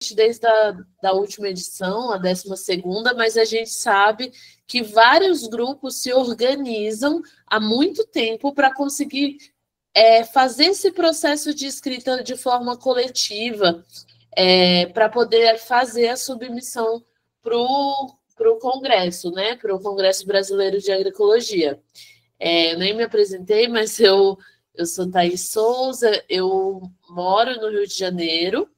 presente desde da última edição, a 12ª, mas a gente sabe que vários grupos se organizam há muito tempo para conseguir fazer esse processo de escrita de forma coletiva, para poder fazer a submissão para o Congresso, né? Para o Congresso Brasileiro de Agroecologia. Eu nem me apresentei, mas eu sou Thaís Souza, eu moro no Rio de Janeiro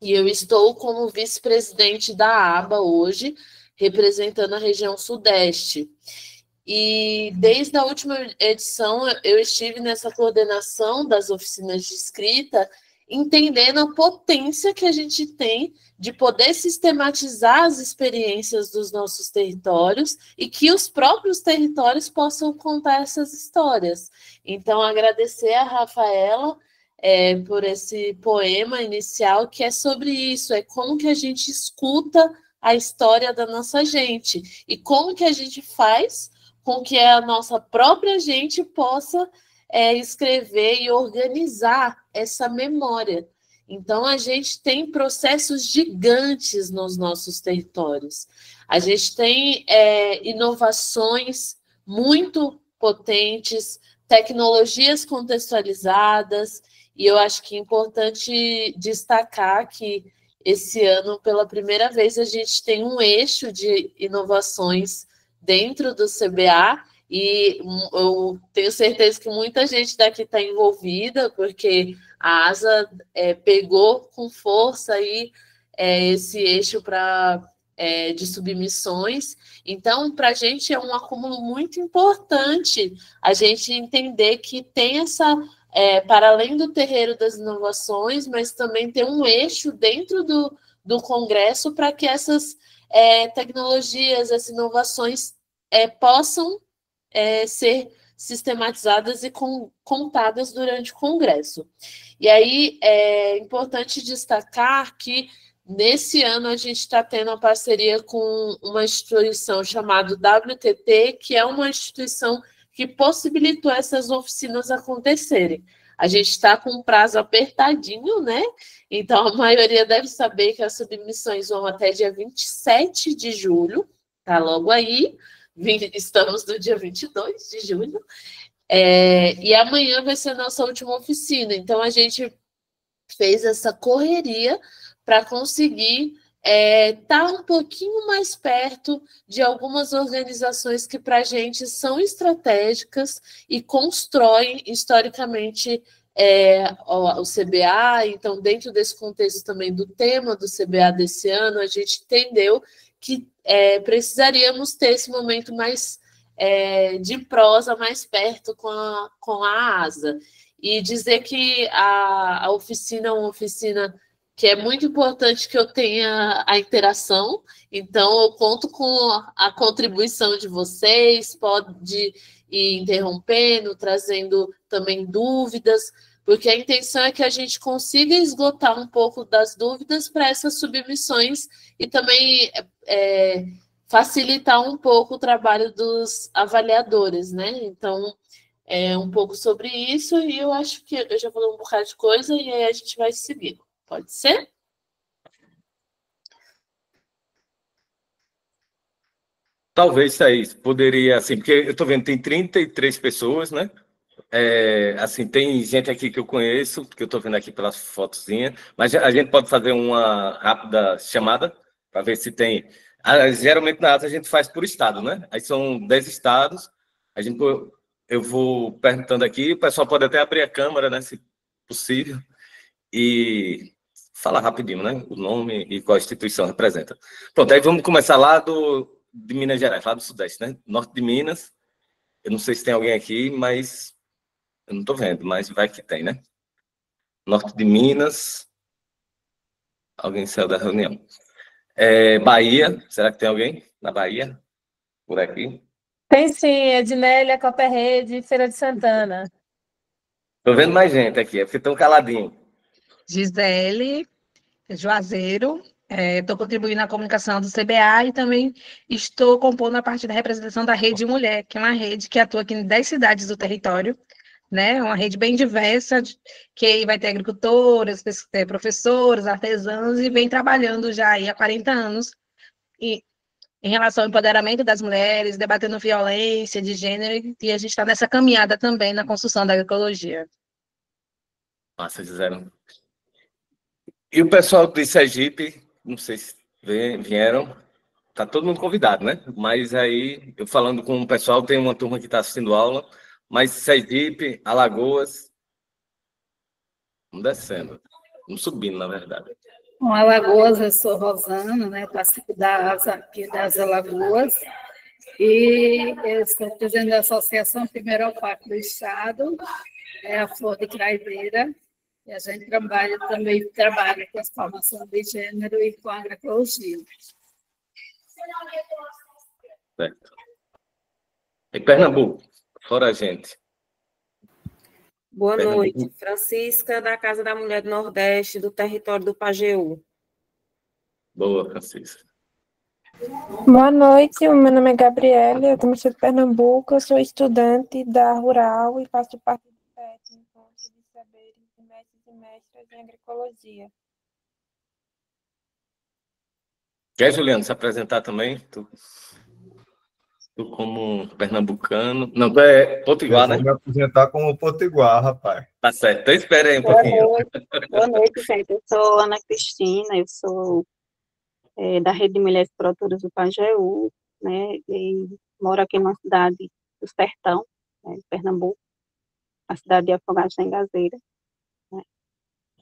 e eu estou como vice-presidente da ABA hoje, representando a região Sudeste. E desde a última edição eu estive nessa coordenação das oficinas de escrita, entendendo a potência que a gente tem de poder sistematizar as experiências dos nossos territórios e que os próprios territórios possam contar essas histórias. Então, agradecer a Rafaela por esse poema inicial, que é sobre isso, é como que a gente escuta a história da nossa gente e como que a gente faz com que a nossa própria gente possa escrever e organizar essa memória. Então, a gente tem processos gigantes nos nossos territórios. A gente tem inovações muito potentes, tecnologias contextualizadas, e eu acho que é importante destacar que esse ano, pela primeira vez, a gente tem um eixo de inovações dentro do CBA, e eu tenho certeza que muita gente daqui está envolvida, porque a ASA pegou com força aí, esse eixo de submissões. Então, para a gente é um acúmulo muito importante a gente entender que tem essa, para além do terreiro das inovações, mas também tem um eixo dentro do Congresso para que essas tecnologias, essas inovações possam ser sistematizadas e contadas durante o Congresso. E aí é importante destacar que nesse ano a gente está tendo uma parceria com uma instituição chamada WTT, que é uma instituição que possibilitou essas oficinas acontecerem. A gente está com um prazo apertadinho, né? Então, a maioria deve saber que as submissões vão até dia 27 de julho, tá logo aí. Estamos no dia 22 de julho. E amanhã vai ser a nossa última oficina. Então, a gente fez essa correria para conseguir estar um pouquinho mais perto de algumas organizações que, para a gente, são estratégicas e constroem historicamente o CBA. Então, dentro desse contexto também do tema do CBA desse ano, a gente entendeu que precisaríamos ter esse momento mais de prosa, mais perto com a ASA. E dizer que a oficina é uma oficina que é muito importante que eu tenha a interação, então eu conto com a contribuição de vocês, pode ir interrompendo, trazendo também dúvidas, porque a intenção é que a gente consiga esgotar um pouco das dúvidas para essas submissões e também facilitar um pouco o trabalho dos avaliadores, né? Então, um pouco sobre isso, e eu acho que eu já falei um bocado de coisa, e aí a gente vai seguir. Pode ser? Talvez, Thaís, poderia, assim, porque eu estou vendo, tem 33 pessoas, né? Assim, tem gente aqui que eu conheço, que eu estou vendo aqui pelas fotozinhas, mas a gente pode fazer uma rápida chamada para ver se tem. Geralmente na ata a gente faz por estado, né? Aí são 10 estados, eu vou perguntando aqui, o pessoal pode até abrir a câmera, né, se possível, e falar rapidinho, né? O nome e qual instituição representa. Pronto, aí vamos começar lá de Minas Gerais, lá do Sudeste, né? Norte de Minas. Eu não sei se tem alguém aqui, mas eu não estou vendo, mas vai que tem, né? Norte de Minas. Alguém saiu da reunião. Bahia. Será que tem alguém na Bahia? Por aqui? Tem sim, Ednélia Copperrede, Feira de Santana. Estou vendo mais gente aqui, é porque estão caladinhos. Gisele Juazeiro, estou contribuindo na comunicação do CBA e também estou compondo a parte da representação da Rede Mulher, que é uma rede que atua aqui em 10 cidades do território, né? Uma rede bem diversa, que aí vai ter agricultoras, professores, artesãos, e vem trabalhando já aí há 40 anos e, em relação ao empoderamento das mulheres, debatendo violência de gênero, e a gente está nessa caminhada também na construção da agroecologia. Massa, fizeram. E o pessoal de Sergipe, não sei se vieram, tá todo mundo convidado, né? Mas aí, eu falando com o pessoal, tem uma turma que está assistindo aula, mas Sergipe, Alagoas, vamos descendo, vamos subindo, na verdade. Com Alagoas, eu sou Rosana, né? Participo aqui das Alagoas, e eu sou presidente da Associação Primeiro ao Parque do Estado, é a Flor de Craizeira, e a gente trabalha com a formação de gênero e com a agroecologia. Certo. Em Pernambuco, fora a gente. Boa Pernambuco. noite. Francisca, da Casa da Mulher do Nordeste, do território do Pajeú. Boa, Francisca. Boa noite, o meu nome é Gabriela, eu também sou de Pernambuco, eu sou estudante da Rural e faço parte do PET, Encontro de Saberes de Mestres e Mestras em Agroecologia. Quer, Juliano, se apresentar também? Tu como pernambucano. Não, tu é potiguar, né? Vou me apresentar como potiguar, rapaz. Tá certo. Então espera aí um pouquinho. Boa noite, gente. Eu sou Ana Cristina, eu sou da Rede de Mulheres Produtoras do Pajeú, né? E moro aqui numa cidade do Sertão, né, de Pernambuco, a cidade de Afogados da Engazeira. Né?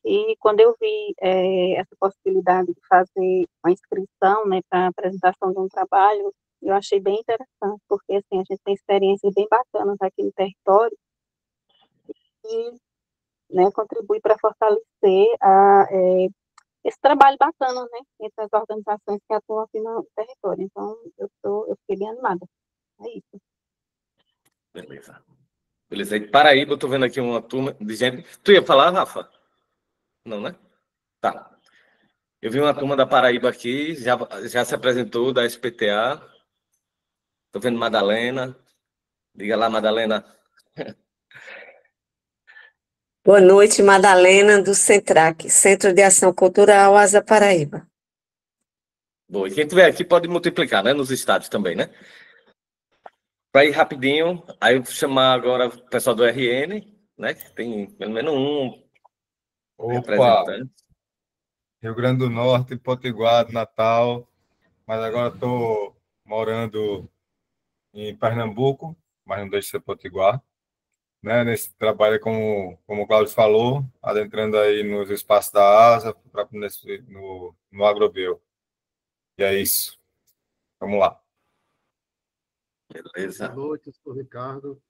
E quando eu vi essa possibilidade de fazer uma inscrição, né, para a apresentação de um trabalho, eu achei bem interessante, porque assim, a gente tem experiências bem bacanas aqui no território e, né, contribui para fortalecer esse trabalho bacana, né, entre as organizações que atuam aqui no território. Então, eu fiquei bem animada. É isso. Beleza. Beleza. Aí, Paraíba, eu tô vendo aqui uma turma de gente. Tu ia falar, Rafa? Não, né? Tá. Eu vi uma turma da Paraíba aqui, já se apresentou, da SPTA. Tô vendo Madalena. Diga lá, Madalena. Boa noite, Madalena, do Centrac, Centro de Ação Cultural Asa Paraíba. Boa. E quem estiver aqui pode multiplicar, né? Nos estados também, né? Para ir rapidinho, aí eu vou chamar agora o pessoal do RN, né? Que tem pelo menos um representante. Rio Grande do Norte, Potiguar, Natal, mas agora estou morando em Pernambuco, mas não deixa de ser Potiguar. Né, nesse trabalho, como o Cláudio falou, adentrando aí nos espaços da ASA, no Agrobio. E é isso. Vamos lá. Beleza. Boa noite, eu sou o Ricardo,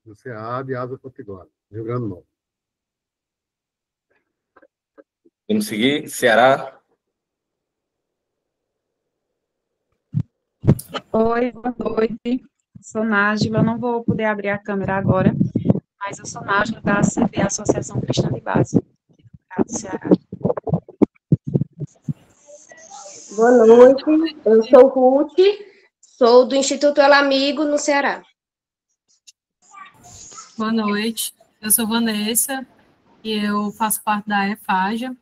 do CA de Asa Potiguar, Rio Grande do Norte. Vamos seguir, Ceará. Oi, boa noite. Sou Nájila, eu não vou poder abrir a câmera agora, mas eu sou Nájila da ACB, Associação Cristã de Base, do Ceará. Boa noite, eu sou Ruth, sou do Instituto El Amigo, no Ceará. Boa noite, eu sou Vanessa e eu faço parte da EFAGA,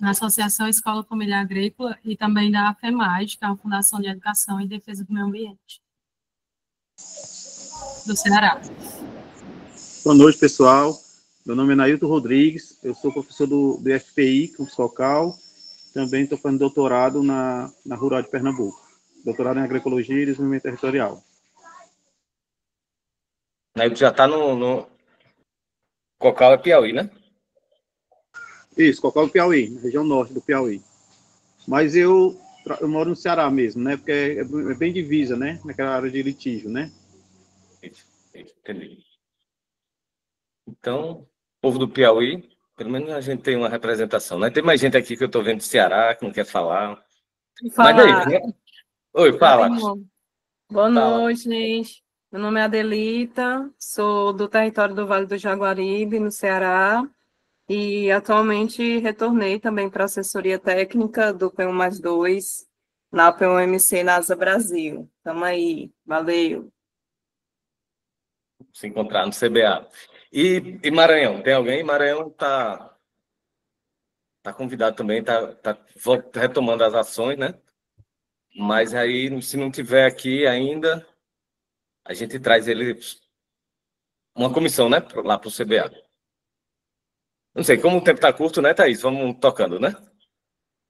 na Associação Escola Familiar Agrícola, e também da FEMAD, que é a Fundação de Educação e Defesa do Meio Ambiente, do Ceará. Boa noite, pessoal. Meu nome é Nailton Rodrigues, eu sou professor do FPI, Campus Cocal, também estou fazendo doutorado na Rural de Pernambuco, doutorado em Agroecologia e Desenvolvimento Territorial. Nailton já está no Cocal, é Piauí, né? Isso, Cocal do Piauí, na região norte do Piauí. Mas eu moro no Ceará mesmo, né? Porque é bem divisa, né? Naquela área de litígio, né? Entendi. Então, povo do Piauí, pelo menos a gente tem uma representação, né? Tem mais gente aqui que eu estou vendo do Ceará, que não quer falar. Mas aí, né? Oi, fala. Boa noite, gente. Meu nome é Adelita, sou do território do Vale do Jaguaribe, no Ceará, e atualmente retornei também para a assessoria técnica do P1+2, na P1MC NASA Brasil. Tamo aí, valeu. Se encontrar no CBA. E Maranhão, tem alguém? Maranhão está convidado também, está retomando as ações, né? Mas aí, se não tiver aqui ainda, a gente traz ele, uma comissão, né? Lá para o CBA. Não sei, como o tempo está curto, né, Thaís? Vamos tocando, né?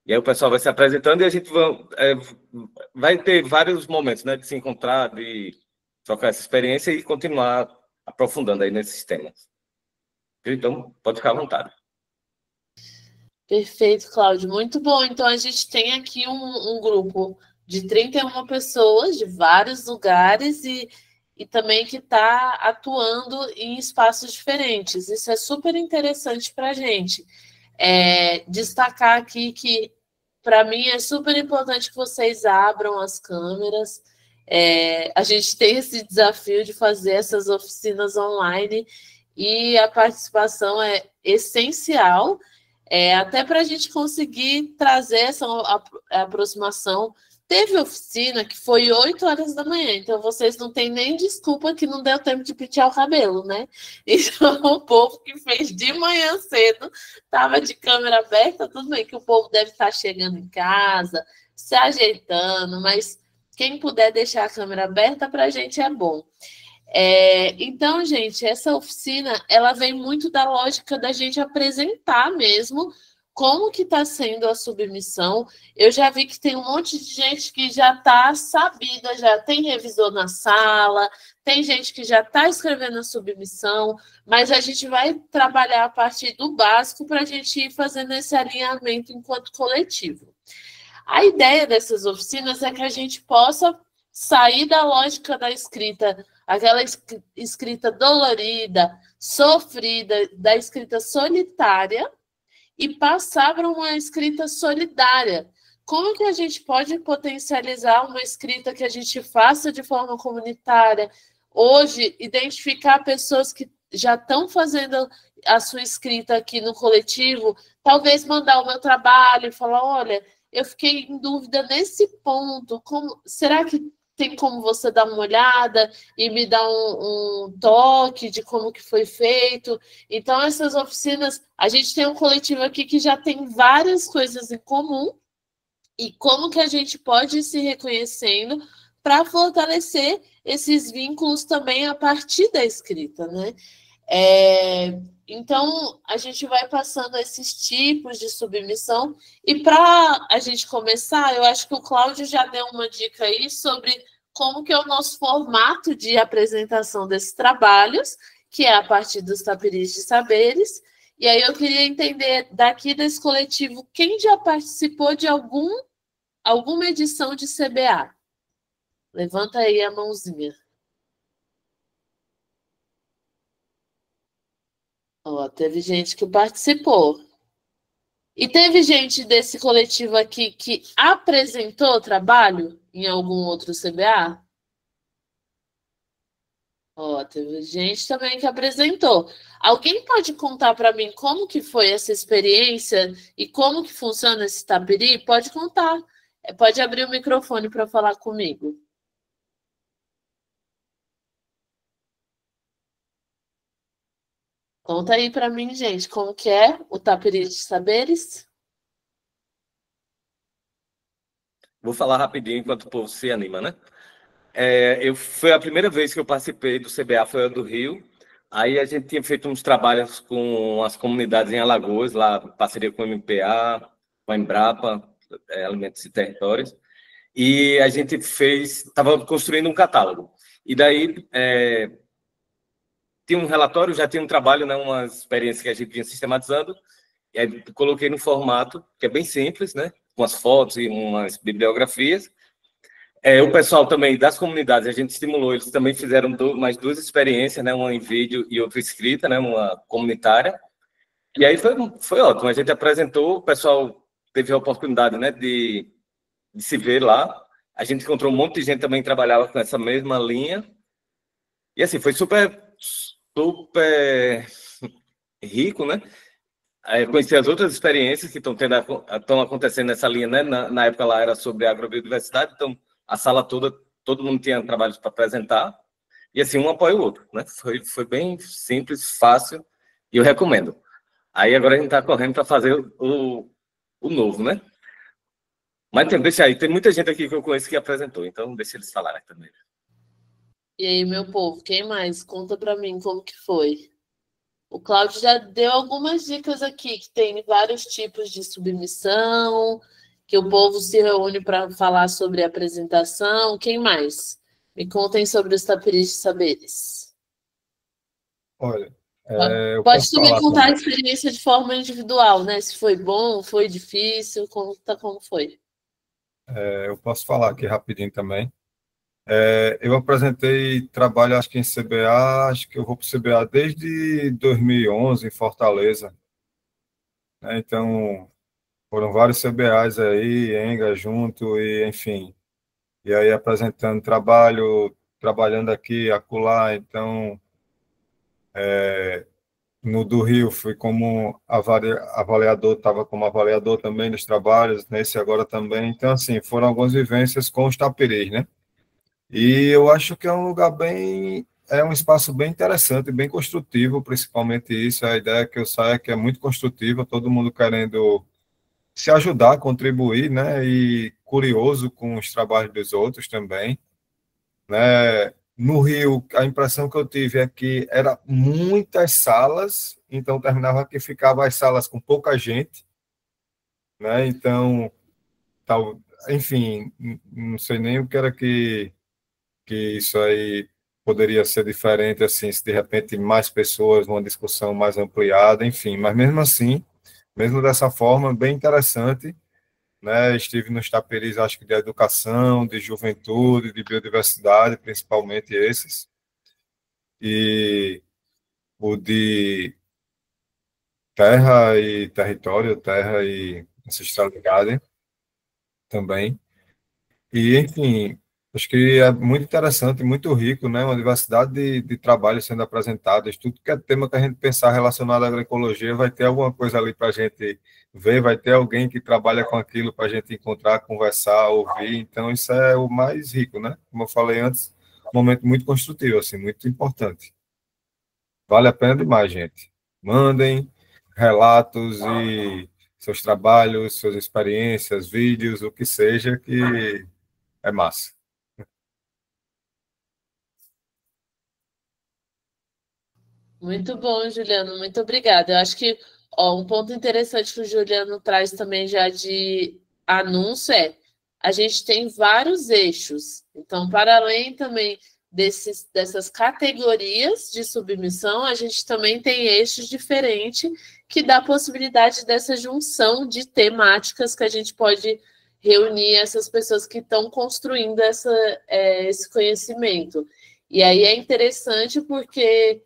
E aí o pessoal vai se apresentando e a gente vai ter vários momentos, né? De se encontrar, de trocar essa experiência e continuar aprofundando aí nesses temas. Então, pode ficar à vontade. Perfeito, Cláudio. Muito bom. Então, a gente tem aqui um grupo de 31 pessoas de vários lugares e também que está atuando em espaços diferentes. Isso é super interessante para a gente. Destacar aqui que, para mim, é super importante que vocês abram as câmeras. A gente tem esse desafio de fazer essas oficinas online e a participação é essencial, até para a gente conseguir trazer essa aproximação. Teve oficina que foi 8 horas da manhã, então vocês não têm nem desculpa que não deu tempo de pentear o cabelo, né? Então, o povo que fez de manhã cedo estava de câmera aberta, tudo bem que o povo deve estar chegando em casa, se ajeitando, mas quem puder deixar a câmera aberta, para a gente é bom. Então, gente, essa oficina, ela vem muito da lógica da gente apresentar mesmo como que está sendo a submissão. Eu já vi que tem um monte de gente que já está sabida, já tem revisor na sala, tem gente que já está escrevendo a submissão, mas a gente vai trabalhar a partir do básico para a gente ir fazendo esse alinhamento enquanto coletivo. A ideia dessas oficinas é que a gente possa sair da lógica da escrita, aquela escrita dolorida, sofrida, da escrita solitária, e passar para uma escrita solidária. Como que a gente pode potencializar uma escrita que a gente faça de forma comunitária? Hoje, identificar pessoas que já estão fazendo a sua escrita aqui no coletivo, talvez mandar o meu trabalho e falar, olha, eu fiquei em dúvida nesse ponto, será que tem como você dar uma olhada e me dar um toque de como que foi feito? Então, essas oficinas, a gente tem um coletivo aqui que já tem várias coisas em comum e como que a gente pode ir se reconhecendo para fortalecer esses vínculos também a partir da escrita, né? Então, a gente vai passando esses tipos de submissão e para a gente começar, eu acho que o Cláudio já deu uma dica aí sobre como que é o nosso formato de apresentação desses trabalhos, que é a partir dos tapiris de saberes. E aí eu queria entender daqui desse coletivo quem já participou de alguma edição de CBA. Levanta aí a mãozinha. Ó, teve gente que participou. E teve gente desse coletivo aqui que apresentou trabalho em algum outro CBA? Ó, teve gente também que apresentou. Alguém pode contar para mim como que foi essa experiência e como que funciona esse tapiri? Pode contar. Pode abrir o microfone para falar comigo. Conta aí para mim, gente, como que é o tapiri de saberes? Vou falar rapidinho enquanto o povo se anima, né? Foi a primeira vez que eu participei do CBA, foi a do Rio. Aí a gente tinha feito uns trabalhos com as comunidades em Alagoas, lá em parceria com o MPA, com a Embrapa, Alimentos e Territórios. E a gente estava construindo um catálogo. E daí tinha um relatório, já tinha um trabalho, né, uma experiência que a gente vinha sistematizando, e aí coloquei no formato, que é bem simples, né, com as fotos e umas bibliografias. O pessoal também das comunidades, a gente estimulou, eles também fizeram mais 2 experiências, né, uma em vídeo e outra escrita, né, uma comunitária. E aí foi ótimo, a gente apresentou, o pessoal teve a oportunidade, né, de se ver lá. A gente encontrou um monte de gente também que trabalhava com essa mesma linha. E assim, foi super rico, né? Conhecer as outras experiências que estão acontecendo nessa linha, né? Na época lá era sobre agrobiodiversidade, então a sala toda, todo mundo tinha trabalhos para apresentar. e assim, um apoia o outro, né? Foi bem simples, fácil, e eu recomendo. Aí agora a gente está correndo para fazer o novo, né? Mas deixa aí, tem muita gente aqui que eu conheço que apresentou, então deixa eles falarem também. E aí, meu povo, quem mais? Conta para mim como que foi. O Cláudio já deu algumas dicas aqui, que tem vários tipos de submissão, que o povo se reúne para falar sobre a apresentação. Quem mais? Me contem sobre os taperis de saberes. Olha, Pode também contar a experiência de forma individual, né? Se foi bom, foi difícil, conta como foi. Eu posso falar aqui rapidinho também. Eu apresentei trabalho, acho que em CBA, acho que eu vou para o CBA desde 2011, em Fortaleza. Então, foram vários CBAs aí, Enga junto, e enfim. E aí apresentando trabalho, trabalhando aqui, acolá. Então, no do Rio, fui como avaliador, estava como avaliador também dos trabalhos, nesse agora também. Então, assim, foram algumas vivências com os taperis, né? E eu acho que é um lugar um espaço bem interessante, bem construtivo, principalmente isso. A ideia que eu saio é que é muito construtiva, todo mundo querendo se ajudar, contribuir, né? E curioso com os trabalhos dos outros também, né? No Rio, a impressão que eu tive é que era muitas salas, então terminava que ficava as salas com pouca gente, né? Então, enfim, não sei nem o que era que isso aí poderia ser diferente, assim, se de repente mais pessoas, uma discussão mais ampliada, enfim, mas mesmo assim, mesmo dessa forma, bem interessante, né? Estive nos taperis, acho que de educação, de juventude, de biodiversidade, principalmente esses, e o de terra e território, terra e ancestralidade também. E, enfim, acho que é muito interessante, muito rico, né? Uma diversidade de trabalhos sendo apresentados. Tudo que é tema que a gente pensar relacionado à agroecologia, vai ter alguma coisa ali para a gente ver, vai ter alguém que trabalha com aquilo para a gente encontrar, conversar, ouvir. Então, isso é o mais rico, né? Como eu falei antes, um momento muito construtivo, assim, muito importante. Vale a pena demais, gente. Mandem relatos e seus trabalhos, suas experiências, vídeos, o que seja, que é massa. Muito bom, Juliano, muito obrigada. Eu acho que um ponto interessante que o Juliano traz também já de anúncio a gente tem vários eixos. Então, para além também dessas categorias de submissão, a gente também tem eixos diferentes que dá a possibilidade dessa junção de temáticas que a gente pode reunir essas pessoas que estão construindo esse conhecimento. E aí é interessante porque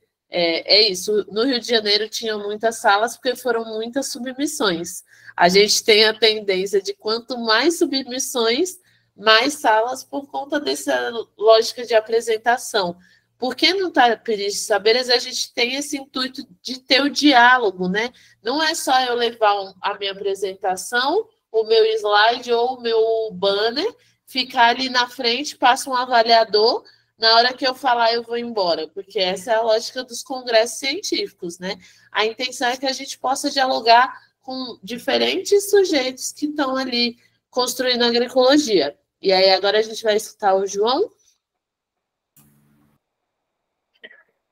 isso. No Rio de Janeiro tinha muitas salas porque foram muitas submissões. A gente tem a tendência de quanto mais submissões, mais salas por conta dessa lógica de apresentação. Porque no Taperis de Saberes a gente tem esse intuito de ter o diálogo, né? Não é só eu levar a minha apresentação, o meu slide ou o meu banner, ficar ali na frente, passa um avaliador, na hora que eu falar, eu vou embora, porque essa é a lógica dos congressos científicos, né? A intenção é que a gente possa dialogar com diferentes sujeitos que estão ali construindo a agroecologia. E aí, agora a gente vai escutar o João.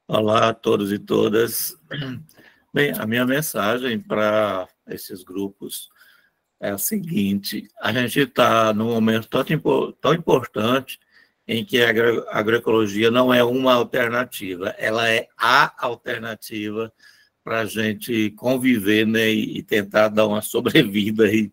Olá a todos e todas. Bem, a minha mensagem para esses grupos é a seguinte: a gente está num momento tão importante em que a agroecologia não é uma alternativa, ela é a alternativa para a gente conviver, né, e tentar dar uma sobrevida aí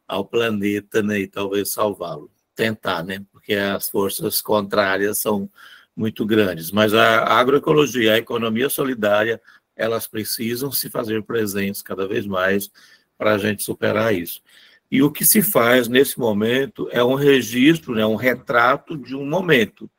ao planeta, né, e talvez salvá-lo. Tentar, né, porque as forças contrárias são muito grandes. Mas a agroecologia, a economia solidária, elas precisam se fazer presentes cada vez mais para a gente superar isso. E o que se faz nesse momento é um registro, né, um retrato de um momento.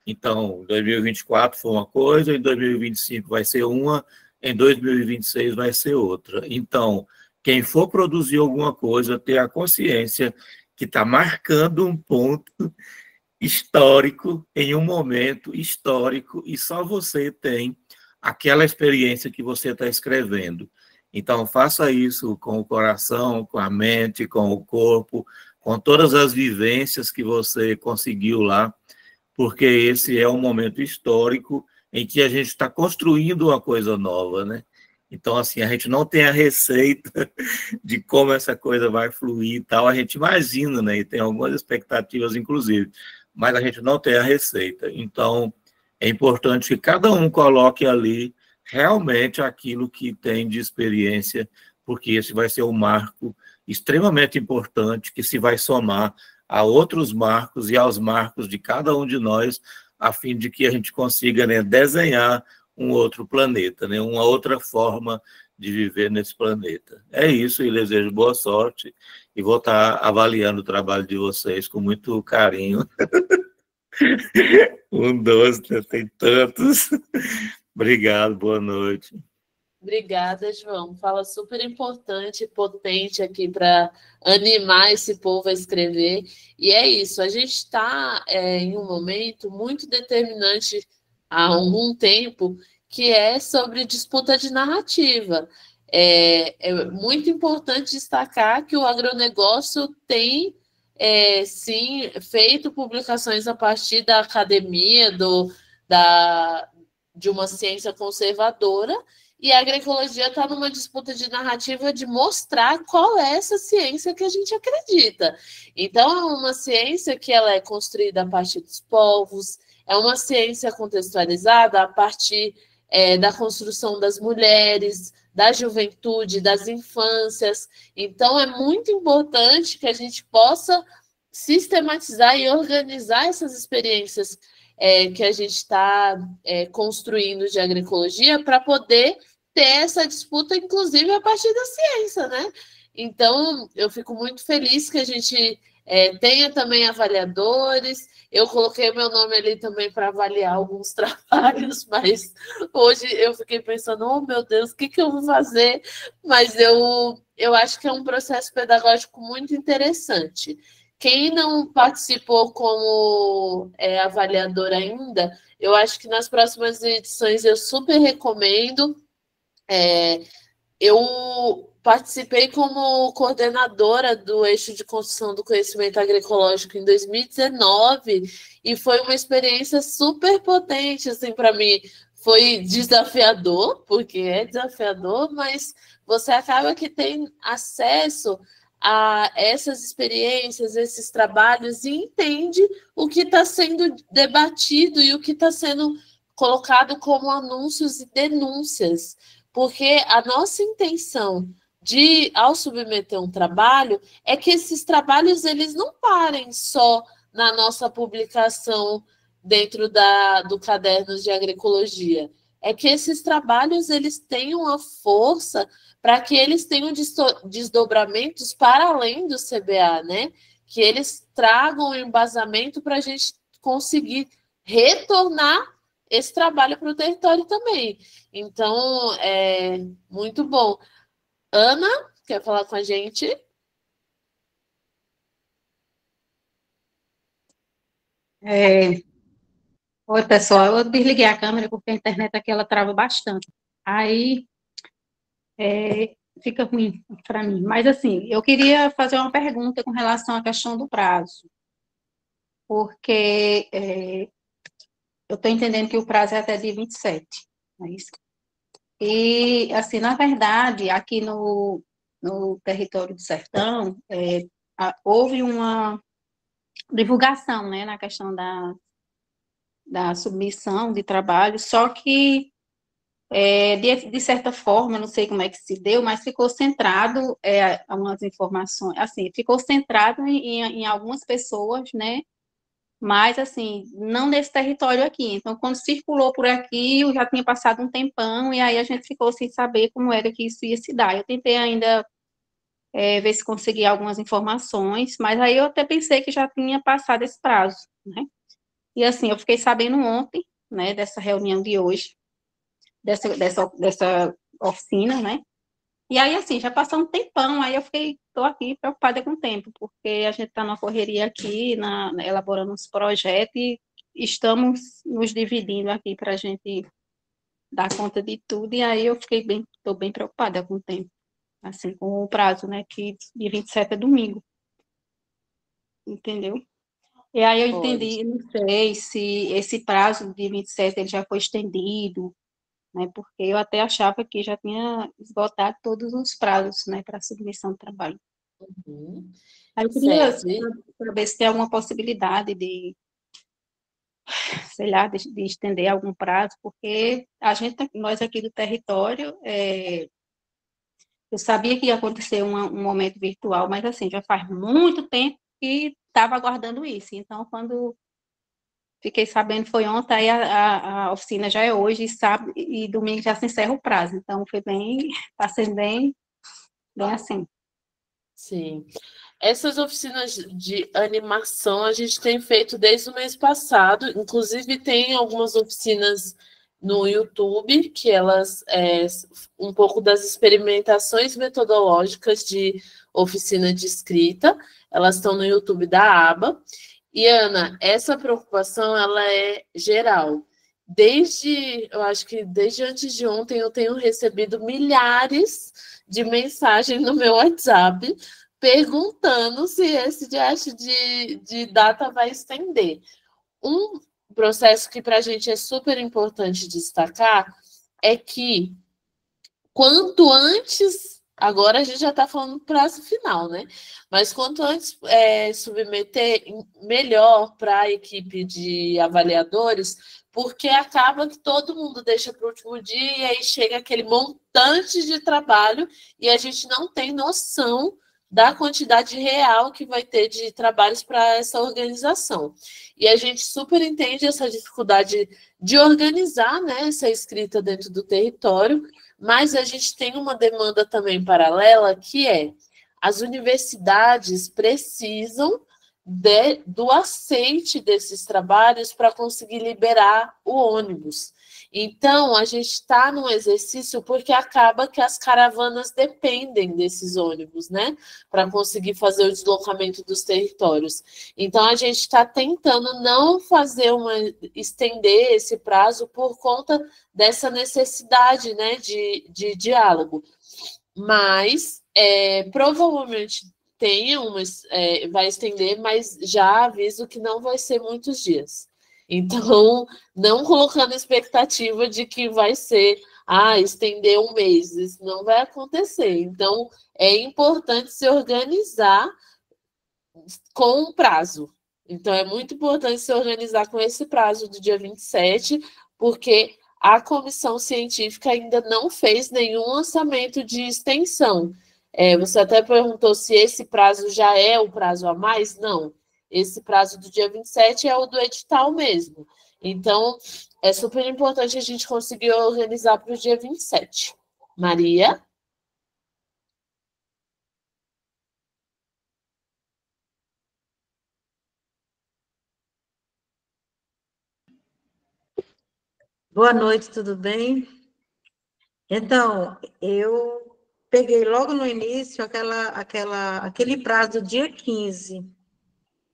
Então, 2024 foi uma coisa, em 2025 vai ser uma, em 2026 vai ser outra. Então, quem for produzir alguma coisa, ter a consciência que está marcando um ponto histórico, em um momento histórico, e só você tem aquela experiência que você está escrevendo. Então, faça isso com o coração, com a mente, com o corpo, com todas as vivências que você conseguiu lá, porque esse é um momento histórico em que a gente está construindo uma coisa nova, né? Então, assim, a gente não tem a receita de como essa coisa vai fluir e tal, a gente imagina, né? E tem algumas expectativas, inclusive, mas a gente não tem a receita. Então, é importante que cada um coloque ali realmente aquilo que tem de experiência, porque esse vai ser um marco extremamente importante que se vai somar a outros marcos e aos marcos de cada um de nós, a fim de que a gente consiga, né, desenhar um outro planeta, né, uma outra forma de viver nesse planeta. É isso, e desejo boa sorte, e vou estar avaliando o trabalho de vocês com muito carinho. Um doce, tem tantos. Obrigado, boa noite. Obrigada, João. Fala super importante, potente aqui para animar esse povo a escrever. E é isso, a gente está em um momento muito determinante há algum tempo, que é sobre disputa de narrativa. É muito importante destacar que o agronegócio tem, sim, feito publicações a partir da academia, de uma ciência conservadora, e a agroecologia está numa disputa de narrativa de mostrar qual é essa ciência que a gente acredita. Então, é uma ciência que ela é construída a partir dos povos, é uma ciência contextualizada a partir da construção das mulheres, da juventude, das infâncias. Então, é muito importante que a gente possa sistematizar e organizar essas experiências que a gente está construindo de agroecologia para poder ter essa disputa, inclusive, a partir da ciência, né? Então, eu fico muito feliz que a gente tenha também avaliadores. Eu coloquei meu nome ali também para avaliar alguns trabalhos, mas hoje eu fiquei pensando, oh, meu Deus, o que eu vou fazer? Mas eu acho que é um processo pedagógico muito interessante. Quem não participou como avaliador ainda, eu acho que nas próximas edições eu super recomendo. Eu participei como coordenadora do Eixo de Construção do Conhecimento Agroecológico em 2019 e foi uma experiência super potente, assim, para mim. Foi desafiador, porque é desafiador, mas você acaba que tem acesso a essas experiências, esses trabalhos, e entende o que está sendo debatido e o que está sendo colocado como anúncios e denúncias. Porque a nossa intenção ao submeter um trabalho, é que esses trabalhos eles não parem só na nossa publicação dentro do caderno de agroecologia. É que esses trabalhos eles tenham a força para que eles tenham desdobramentos para além do CBA, né? Que eles tragam um embasamento para a gente conseguir retornar esse trabalho para o território também. Então, é muito bom. Ana, quer falar com a gente? Oi, pessoal, eu desliguei a câmera porque a internet aqui ela trava bastante. Aí fica ruim para mim. Mas, assim, eu queria fazer uma pergunta com relação à questão do prazo. Porque eu estou entendendo que o prazo é até dia 27, não é isso? E, assim, na verdade, aqui no território do Sertão, houve uma divulgação, né, na questão da submissão de trabalho, só que, de certa forma, não sei como é que se deu, mas ficou centrado, algumas informações, assim, ficou centrado em algumas pessoas, né, mas, assim, não nesse território aqui. Então, quando circulou por aqui, eu já tinha passado um tempão, e aí a gente ficou sem saber como era que isso ia se dar. Eu tentei ainda ver se conseguia algumas informações, mas aí eu até pensei que já tinha passado esse prazo, né? E, assim, eu fiquei sabendo ontem, né, dessa reunião de hoje, dessa oficina, né? E aí, assim, já passou um tempão, aí eu fiquei estou aqui preocupada com o tempo, porque a gente está na correria aqui, elaborando uns projetos e estamos nos dividindo aqui para a gente dar conta de tudo, e aí eu estou bem preocupada com o tempo, assim, com o prazo, né, que dia 27 é domingo, entendeu? E aí eu entendi, não sei se esse prazo de 27 ele já foi estendido, né, porque eu até achava que já tinha esgotado todos os prazos, né, para submissão do trabalho. Aí eu queria saber se tem alguma possibilidade de, sei lá, de estender algum prazo, porque nós aqui do território, eu sabia que ia acontecer um momento virtual, mas assim, já faz muito tempo que estava aguardando isso. Então, quando fiquei sabendo, foi ontem, aí a oficina já é hoje, e domingo já se encerra o prazo. Então, está sendo bem assim. Sim. Essas oficinas de animação a gente tem feito desde o mês passado, inclusive tem algumas oficinas no YouTube, que elas, um pouco das experimentações metodológicas de oficina de escrita, elas estão no YouTube da aba. E, Ana, essa preocupação, ela é geral. Eu acho que desde antes de ontem, eu tenho recebido milhares de mensagens no meu WhatsApp perguntando se esse diacho de data vai estender. Um processo que para a gente é super importante destacar é que quanto antes, agora a gente já está falando prazo final, né? Mas quanto antes submeter, melhor para a equipe de avaliadores, porque acaba que todo mundo deixa para o último dia e aí chega aquele montante de trabalho e a gente não tem noção da quantidade real que vai ter de trabalhos para essa organização. E a gente super entende essa dificuldade de organizar, né, essa escrita dentro do território, mas a gente tem uma demanda também paralela, que é as universidades precisam do aceite desses trabalhos para conseguir liberar o ônibus. Então, a gente está num exercício porque acaba que as caravanas dependem desses ônibus, né? Para conseguir fazer o deslocamento dos territórios. Então, a gente está tentando não estender esse prazo por conta dessa necessidade, né, de diálogo. Mas, provavelmente, vai estender, mas já aviso que não vai ser muitos dias. Então, não colocando expectativa de que vai ser, estender um mês, isso não vai acontecer. Então, é importante se organizar com um prazo. Então, é muito importante se organizar com esse prazo do dia 27, porque a comissão científica ainda não fez nenhum lançamento de extensão. Você até perguntou se esse prazo já é o prazo a mais? Não. Esse prazo do dia 27 é o do edital mesmo. Então, é super importante a gente conseguir organizar para o dia 27. Maria? Boa noite, tudo bem? Então, eu peguei logo no início aquele prazo do dia 15.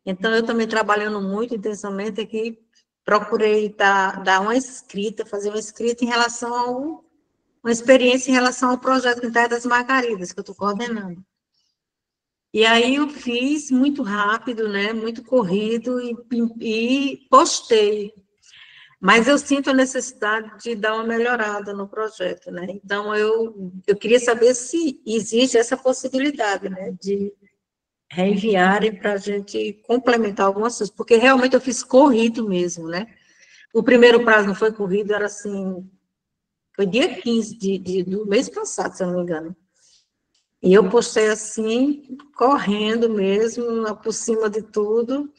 Então, eu também trabalhando muito intensamente aqui, procurei dar uma escrita, fazer uma escrita em relação uma experiência em relação ao projeto Quintais das Margaridas, que eu estou coordenando. E aí eu fiz muito rápido, né, muito corrido, e postei. Mas eu sinto a necessidade de dar uma melhorada no projeto, né? Então, eu queria saber se existe essa possibilidade, né, de reenviarem para a gente complementar algumas coisas, porque realmente eu fiz corrido mesmo, né? O primeiro prazo não foi corrido, era assim, foi dia 15 do mês passado, se eu não me engano. E eu postei assim, correndo mesmo, por cima de tudo,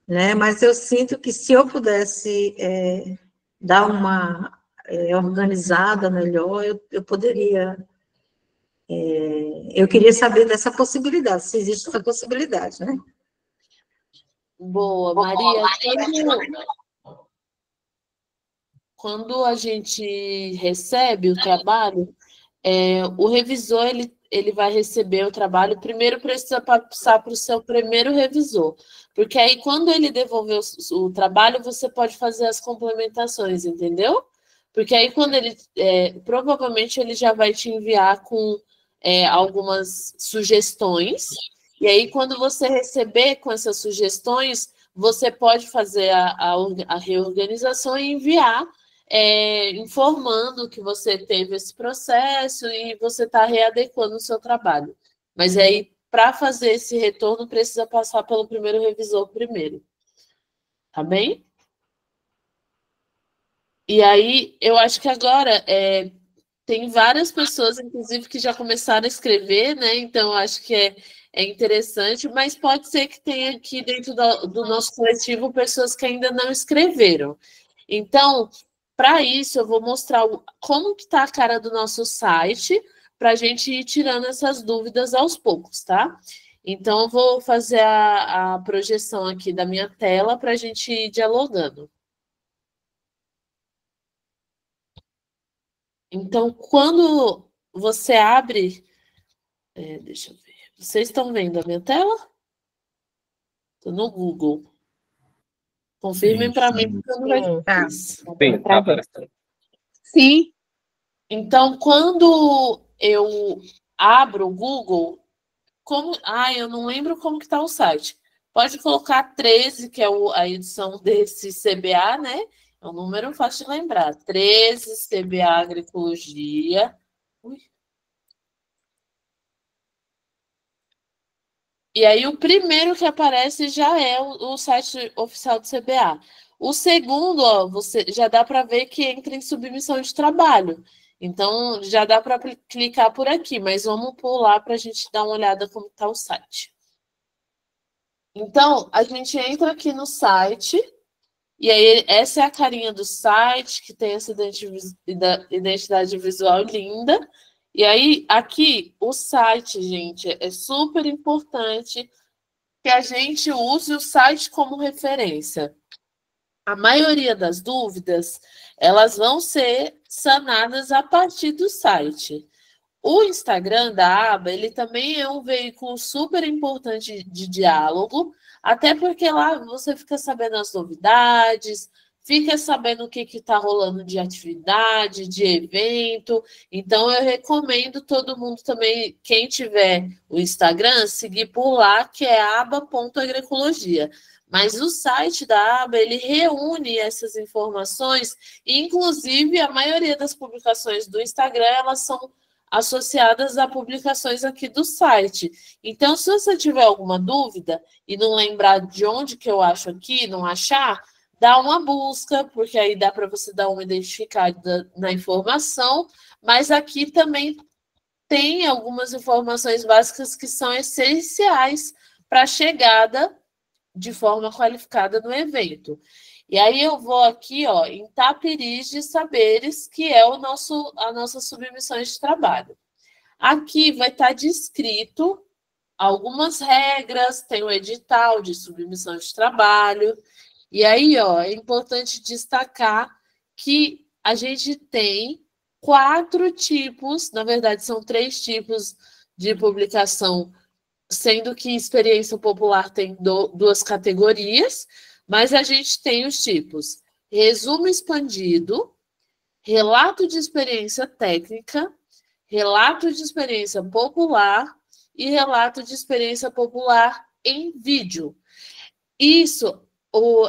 né? Mas eu sinto que se eu pudesse dar uma organizada melhor, eu poderia. Eu queria saber dessa possibilidade, se existe essa possibilidade, né? Boa, Maria. Quando a gente recebe o trabalho, o revisor ele vai receber o trabalho, primeiro precisa passar para o seu primeiro revisor, porque aí quando ele devolver o trabalho, você pode fazer as complementações, entendeu? Porque aí quando ele, provavelmente ele já vai te enviar com algumas sugestões, e aí quando você receber com essas sugestões, você pode fazer a reorganização e enviar, informando que você teve esse processo e você está readequando o seu trabalho. Mas aí, para fazer esse retorno, precisa passar pelo primeiro revisor primeiro. Tá bem? E aí, eu acho que agora tem várias pessoas, inclusive, que já começaram a escrever, né? Então, eu acho que é interessante, mas pode ser que tenha aqui dentro do nosso coletivo pessoas que ainda não escreveram. Então, para isso, eu vou mostrar como que está a cara do nosso site, para a gente ir tirando essas dúvidas aos poucos, tá? Então, eu vou fazer a projeção aqui da minha tela para a gente ir dialogando. Então, quando você abre... deixa eu ver. Vocês estão vendo a minha tela? Estou no Google. Confirmem para mim, porque eu não vejo. Sim, tá aparecendo. Sim. Então, quando eu abro o Google, eu não lembro como que está o site. Pode colocar 13, que é a edição desse CBA, né? É um número fácil de lembrar. 13, CBA Agroecologia. E aí, o primeiro que aparece já é o site oficial do CBA. O segundo, você já dá para ver que entra em submissão de trabalho. Então, já dá para clicar por aqui, mas vamos pular para a gente dar uma olhada como está o site. Então, a gente entra aqui no site, e aí essa é a carinha do site, que tem essa identidade visual linda. E aí, aqui, o site, gente, é super importante que a gente use o site como referência. A maioria das dúvidas, elas vão ser sanadas a partir do site. O Instagram da aba, ele também é um veículo super importante de diálogo, até porque lá você fica sabendo as novidades, fica sabendo o que está rolando de atividade, de evento. Então, eu recomendo todo mundo também, quem tiver o Instagram, seguir por lá, que é aba.agroecologia. Mas o site da aba, ele reúne essas informações, e, inclusive, a maioria das publicações do Instagram, elas são associadas a publicações aqui do site. Então, se você tiver alguma dúvida e não lembrar de onde que eu acho aqui, não achar, dá uma busca, porque aí dá para você dar uma identificada na informação, mas aqui também tem algumas informações básicas que são essenciais para a chegada de forma qualificada no evento. E aí eu vou aqui, em Tapiris de Saberes, que é a nossa submissão de trabalho. Aqui vai estar descrito algumas regras, tem o edital de submissão de trabalho. E aí, é importante destacar que a gente tem 4 tipos, na verdade, são 3 tipos de publicação, sendo que experiência popular tem 2 categorias, mas a gente tem os tipos resumo expandido, relato de experiência técnica, relato de experiência popular e relato de experiência popular em vídeo. Isso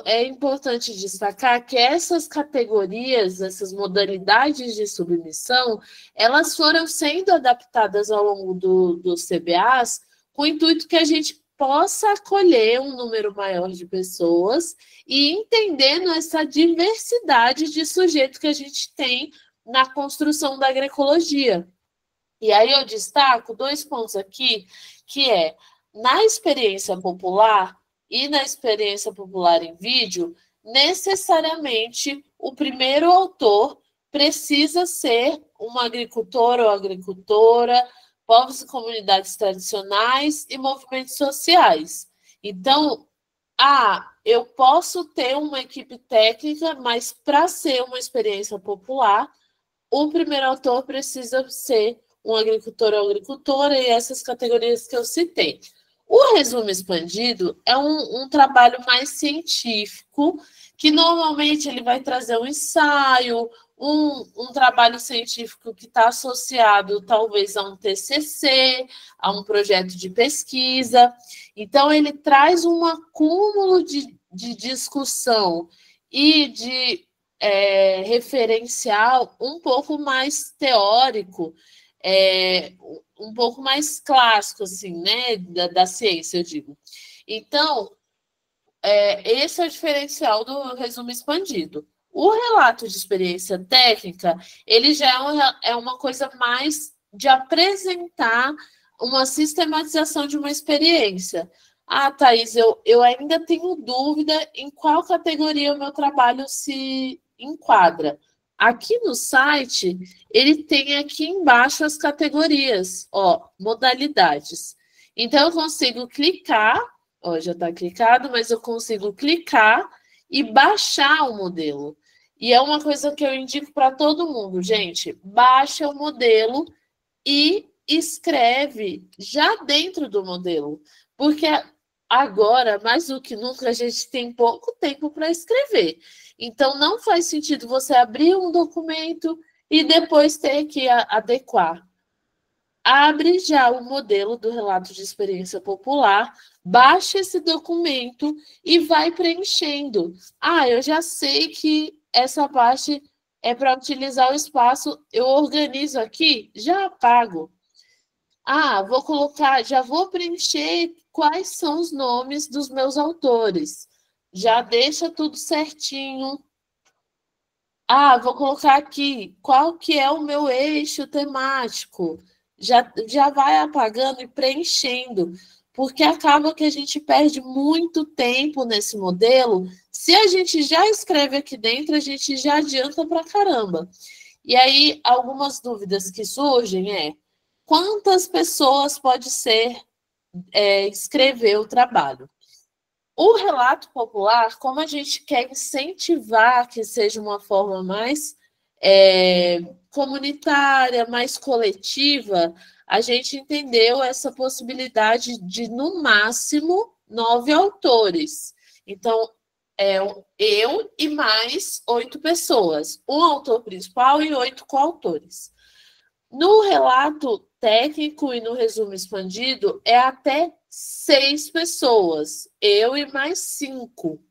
é importante destacar que essas categorias, essas modalidades de submissão, elas foram sendo adaptadas ao longo dos CBAs com o intuito que a gente possa acolher um número maior de pessoas e entendendo essa diversidade de sujeito que a gente tem na construção da agroecologia. E aí eu destaco 2 pontos aqui, que é, na experiência popular e na experiência popular em vídeo, necessariamente o primeiro autor precisa ser uma agricultora ou agricultora, povos e comunidades tradicionais e movimentos sociais. Então, eu posso ter uma equipe técnica, mas para ser uma experiência popular, o primeiro autor precisa ser um agricultor ou agricultora e essas categorias que eu citei. O resumo expandido é um trabalho mais científico, que normalmente ele vai trazer um ensaio, um trabalho científico que está associado talvez a um TCC, a um projeto de pesquisa. Então, ele traz um acúmulo de discussão e de referencial um pouco mais teórico, um pouco mais clássico, assim, né, da ciência, eu digo. Então, esse é o diferencial do resumo expandido. O relato de experiência técnica, ele já é uma coisa mais de apresentar uma sistematização de uma experiência. Ah, Thaís, eu ainda tenho dúvida em qual categoria o meu trabalho se enquadra. Aqui no site, ele tem aqui embaixo as categorias, ó, modalidades. Então, eu consigo clicar, ó, já está clicado, mas eu consigo clicar e baixar o modelo. E é uma coisa que eu indico para todo mundo, gente, baixa o modelo e escreve já dentro do modelo, porque agora, mais do que nunca, a gente tem pouco tempo para escrever. Então, não faz sentido você abrir um documento e depois ter que adequar. Abre já o modelo do relato de experiência popular, baixa esse documento e vai preenchendo. Ah, eu já sei que essa parte é para utilizar o espaço, eu organizo aqui, já apago. Ah, vou colocar, já vou preencher quais são os nomes dos meus autores. Já deixa tudo certinho. Ah, vou colocar aqui qual que é o meu eixo temático. Já vai apagando e preenchendo, porque acaba que a gente perde muito tempo nesse modelo. Se a gente já escreve aqui dentro, a gente já adianta pra caramba. E aí, algumas dúvidas que surgem quantas pessoas pode ser escrever o trabalho? O relato popular, como a gente quer incentivar que seja uma forma mais comunitária, mais coletiva, a gente entendeu essa possibilidade de, no máximo, 9 autores. Então, eu e mais 8 pessoas. Um autor principal e 8 coautores. No relato técnico e no resumo expandido, é até 6 pessoas. Eu e mais 5.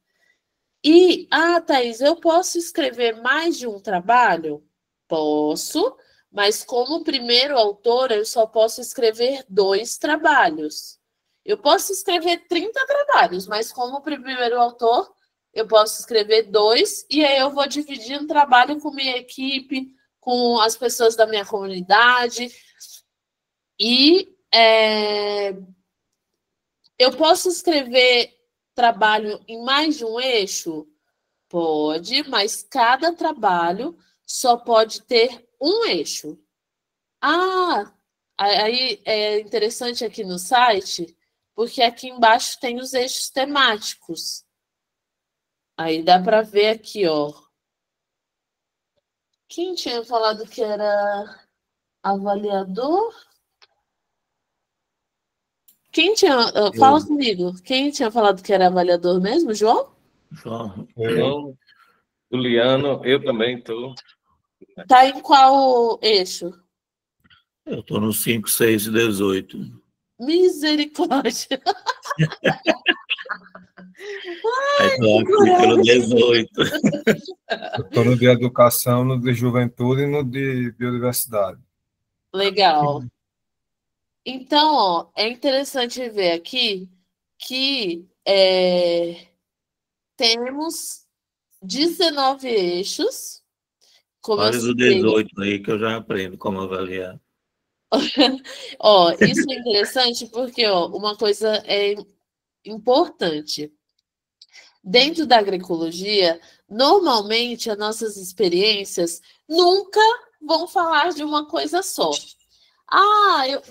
E, Thaís, eu posso escrever mais de um trabalho? Posso, mas como primeiro autor, eu só posso escrever 2 trabalhos. Eu posso escrever 30 trabalhos, mas como primeiro autor, eu posso escrever 2, e aí eu vou dividir um trabalho com minha equipe, com as pessoas da minha comunidade. E eu posso escrever trabalho em mais de um eixo? Pode, mas cada trabalho só pode ter um eixo. Aí é interessante aqui no site, porque aqui embaixo tem os eixos temáticos. Aí dá para ver aqui, ó. Quem tinha falado que era avaliador? Quem tinha... Fala comigo. Quem tinha falado que era avaliador mesmo, João? Eu, Juliano, eu também estou. Tá em qual eixo? Eu estou no 5, 6 e 18. Misericórdia! Estou aqui pelo 18. Eu estou no de educação, no de juventude e no de biodiversidade. Legal. Então, ó, é interessante ver aqui que temos 19 eixos. Olha do 18 aí que eu já aprendo como avaliar. Ó, isso é interessante porque, ó, uma coisa é importante. Dentro da agroecologia, normalmente as nossas experiências nunca vão falar de uma coisa só.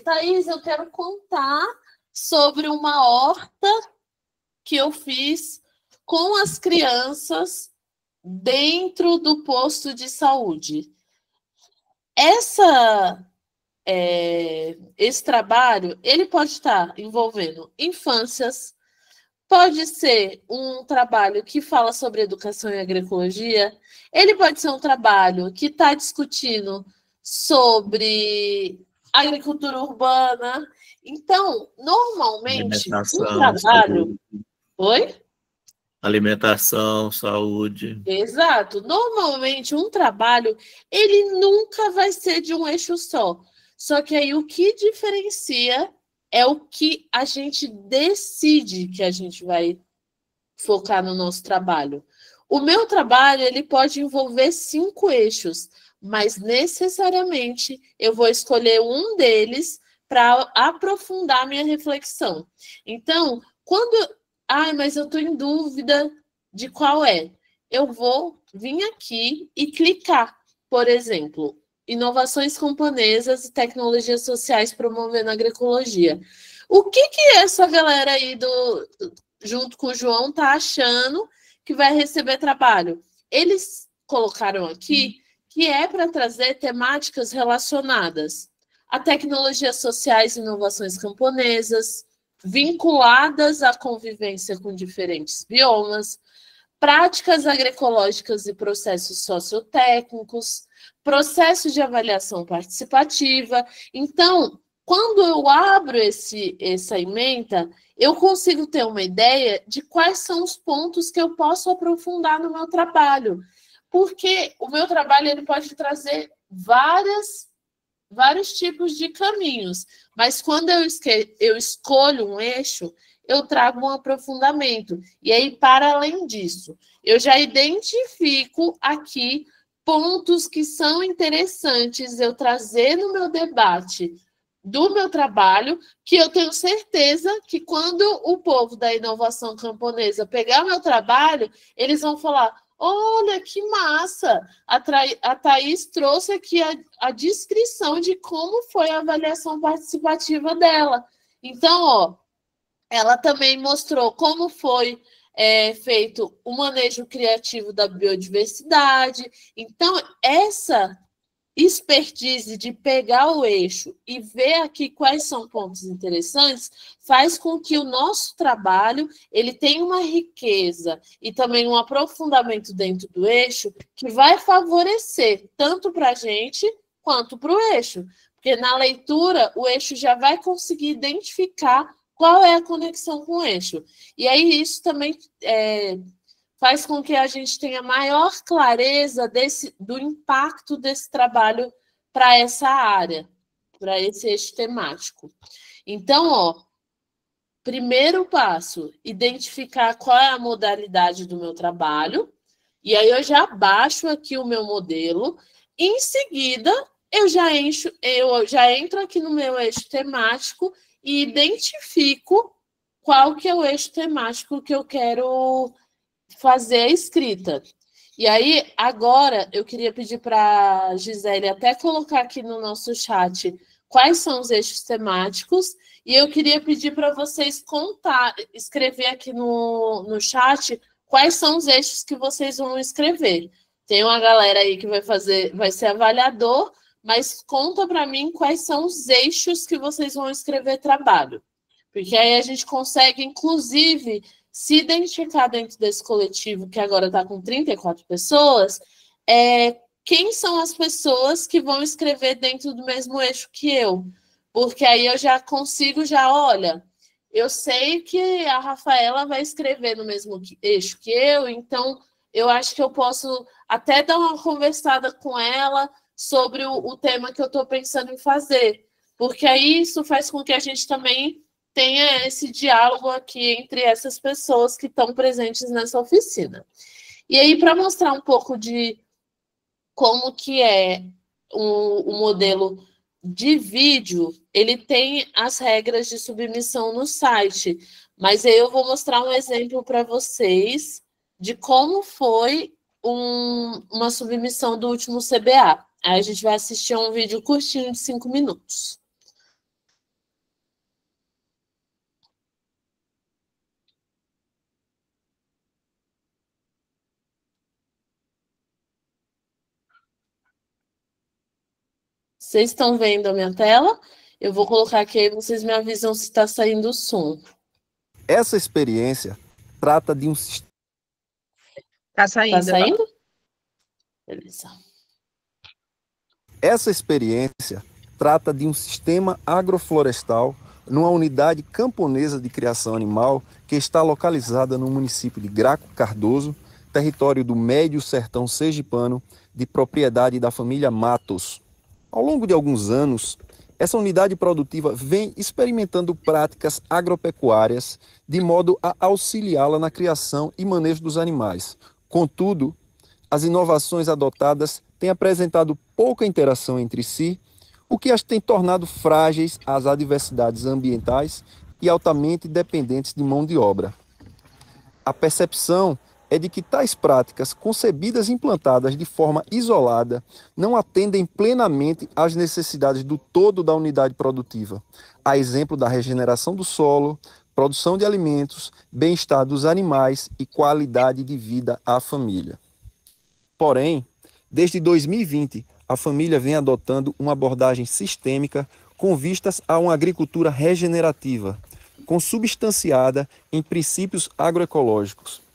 Thaís, eu quero contar sobre uma horta que eu fiz com as crianças dentro do posto de saúde. Esse trabalho, ele pode estar envolvendo infâncias, pode ser um trabalho que fala sobre educação e agroecologia, ele pode ser um trabalho que está discutindo sobre agricultura urbana. Então, normalmente, um Alimentação, trabalho... saúde. Oi? Alimentação, saúde. Exato. Normalmente, um trabalho, ele nunca vai ser de um eixo só. Só que aí o que diferencia é o que a gente decide que a gente vai focar no nosso trabalho. O meu trabalho, ele pode envolver 5 eixos, mas necessariamente eu vou escolher um deles para aprofundar minha reflexão. Então, quando... mas eu estou em dúvida de qual é. Eu vou vir aqui e clicar, por exemplo, inovações camponesas e tecnologias sociais promovendo a agroecologia. O que essa galera aí junto com o João tá achando que vai receber trabalho? Eles colocaram aqui que é para trazer temáticas relacionadas a tecnologias sociais e inovações camponesas, vinculadas à convivência com diferentes biomas, práticas agroecológicas e processos sociotécnicos, processos de avaliação participativa. Então, quando eu abro essa ementa, eu consigo ter uma ideia de quais são os pontos que eu posso aprofundar no meu trabalho, porque o meu trabalho ele pode trazer vários tipos de caminhos, mas quando eu escolho um eixo, eu trago um aprofundamento. E aí, para além disso, eu já identifico aqui pontos que são interessantes eu trazer no meu debate do meu trabalho, que eu tenho certeza que quando o povo da inovação camponesa pegar meu trabalho, eles vão falar: olha, que massa! A Thaís trouxe aqui a descrição de como foi a avaliação participativa dela. Então, ó, ela também mostrou como foi feito o manejo criativo da biodiversidade. Então, essa expertise de pegar o eixo e ver aqui quais são pontos interessantes faz com que o nosso trabalho ele tenha uma riqueza e também um aprofundamento dentro do eixo que vai favorecer tanto para a gente quanto para o eixo, porque na leitura o eixo já vai conseguir identificar qual é a conexão com o eixo. E aí isso também faz com que a gente tenha maior clareza do impacto desse trabalho para essa área, para esse eixo temático. Então, ó, primeiro passo, identificar qual é a modalidade do meu trabalho, e aí eu já baixo aqui o meu modelo, em seguida eu já entro aqui no meu eixo temático e identifico qual que é o eixo temático que eu quero fazer a escrita. E aí, agora, eu queria pedir para a Gisele até colocar aqui no nosso chat quais são os eixos temáticos, e eu queria pedir para vocês escrever aqui no chat quais são os eixos que vocês vão escrever. Tem uma galera aí que vai ser avaliador, mas conta para mim quais são os eixos que vocês vão escrever trabalho. Porque aí a gente consegue, inclusive, se identificar dentro desse coletivo, que agora está com 34 pessoas, quem são as pessoas que vão escrever dentro do mesmo eixo que eu. Porque aí eu já consigo, olha, eu sei que a Rafaela vai escrever no mesmo eixo que eu, então eu acho que eu posso até dar uma conversada com ela sobre o tema que eu estou pensando em fazer. Porque aí isso faz com que a gente também tenha esse diálogo aqui entre essas pessoas que estão presentes nessa oficina. E aí, para mostrar um pouco de como que é o modelo de vídeo, ele tem as regras de submissão no site, mas aí eu vou mostrar um exemplo para vocês de como foi uma submissão do último CBA. Aí a gente vai assistir a um vídeo curtinho de 5 minutos. Vocês estão vendo a minha tela? Eu vou colocar aqui, aí vocês me avisam se está saindo o som. Essa experiência trata de um sistema. Tá saindo. Tá saindo? Beleza. Essa experiência trata de um sistema agroflorestal numa unidade camponesa de criação animal que está localizada no município de Graco Cardoso, território do Médio Sertão Sergipano, de propriedade da família Matos. Ao longo de alguns anos, essa unidade produtiva vem experimentando práticas agropecuárias de modo a auxiliá-la na criação e manejo dos animais. Contudo, as inovações adotadas têm apresentado pouca interação entre si, o que as tem tornado frágeis às adversidades ambientais e altamente dependentes de mão de obra. A percepção é de que tais práticas, concebidas e implantadas de forma isolada, não atendem plenamente às necessidades do todo da unidade produtiva, a exemplo da regeneração do solo, produção de alimentos, bem-estar dos animais e qualidade de vida à família. Porém, desde 2020, a família vem adotando uma abordagem sistêmica com vistas a uma agricultura regenerativa, consubstanciada em princípios agroecológicos.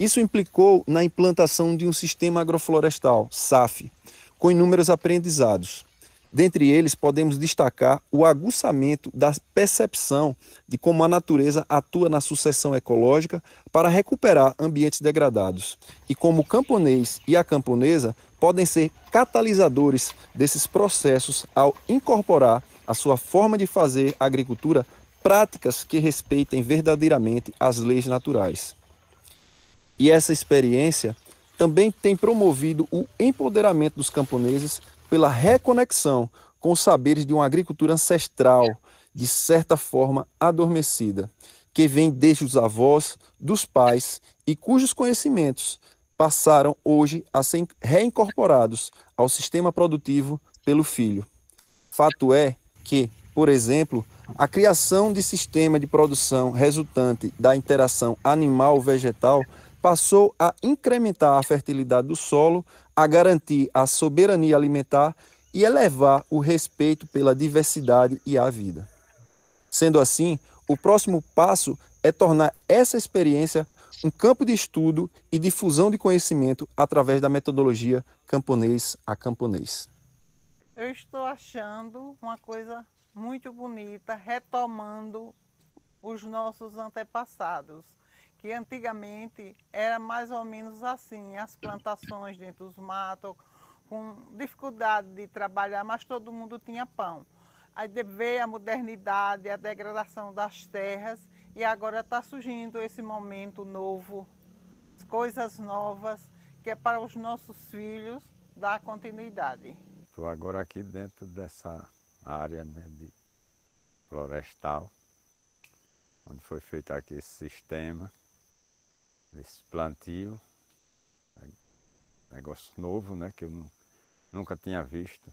Isso implicou na implantação de um sistema agroflorestal, SAF, com inúmeros aprendizados. Dentre eles, podemos destacar o aguçamento da percepção de como a natureza atua na sucessão ecológica para recuperar ambientes degradados, e como o camponês e a camponesa podem ser catalisadores desses processos ao incorporar à sua forma de fazer agricultura práticas que respeitem verdadeiramente as leis naturais. E essa experiência também tem promovido o empoderamento dos camponeses pela reconexão com os saberes de uma agricultura ancestral, de certa forma adormecida, que vem desde os avós, dos pais e cujos conhecimentos passaram hoje a ser reincorporados ao sistema produtivo pelo filho. Fato é que, por exemplo, a criação de sistema de produção resultante da interação animal-vegetal passou a incrementar a fertilidade do solo, a garantir a soberania alimentar e elevar o respeito pela diversidade e a vida. Sendo assim, o próximo passo é tornar essa experiência um campo de estudo e difusão de conhecimento através da metodologia camponês a camponês. Eu estou achando uma coisa muito bonita, retomando os nossos antepassados, que antigamente era mais ou menos assim, as plantações dentro dos matos, com dificuldade de trabalhar, mas todo mundo tinha pão. Aí veio a modernidade, a degradação das terras, e agora está surgindo esse momento novo, coisas novas, que é para os nossos filhos dar continuidade. Estou agora aqui dentro dessa área, né, de florestal, onde foi feito aqui esse sistema, esse plantio, negócio novo, né, que eu nunca tinha visto,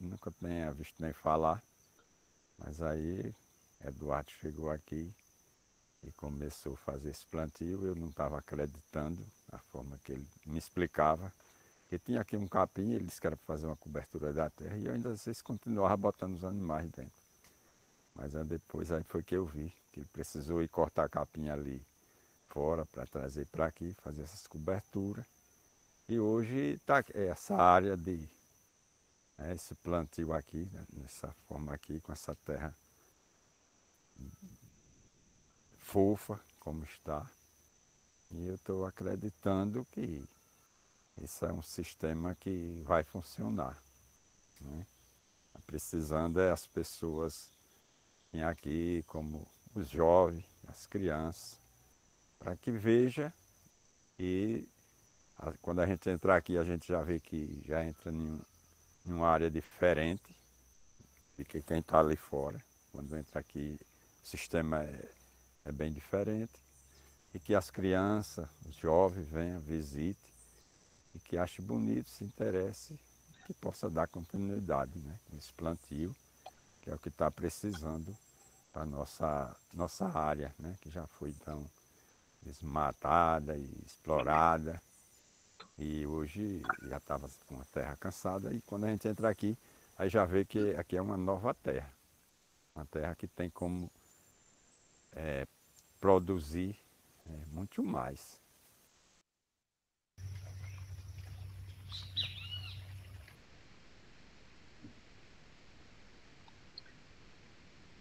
nunca tinha visto nem falar, mas aí Eduardo chegou aqui e começou a fazer esse plantio. Eu não estava acreditando a forma que ele me explicava, que tinha aqui um capim, ele disse que era para fazer uma cobertura da terra, e eu ainda às vezes continuava botando os animais dentro. Mas depois aí foi que eu vi que ele precisou ir cortar a capim ali fora para trazer para aqui, fazer essas coberturas. E hoje está essa área de esse plantio aqui, né, nessa forma aqui, com essa terra fofa como está. E eu estou acreditando que isso é um sistema que vai funcionar, né? Precisando as pessoas virem aqui, como os jovens, as crianças, para que veja, e quando a gente entrar aqui, a gente já vê que já entra em uma área diferente de que quem está ali fora. Quando entra aqui, o sistema é bem diferente, e que as crianças, os jovens venham, visitem, e que achem bonito, se interesse, que possa dar continuidade, né, nesse plantio, que é o que está precisando para a nossa área, né, que já foi tão desmatada e explorada, e hoje já estava com a terra cansada, e quando a gente entra aqui, aí já vê que aqui é uma nova terra. Uma terra que tem como produzir muito mais.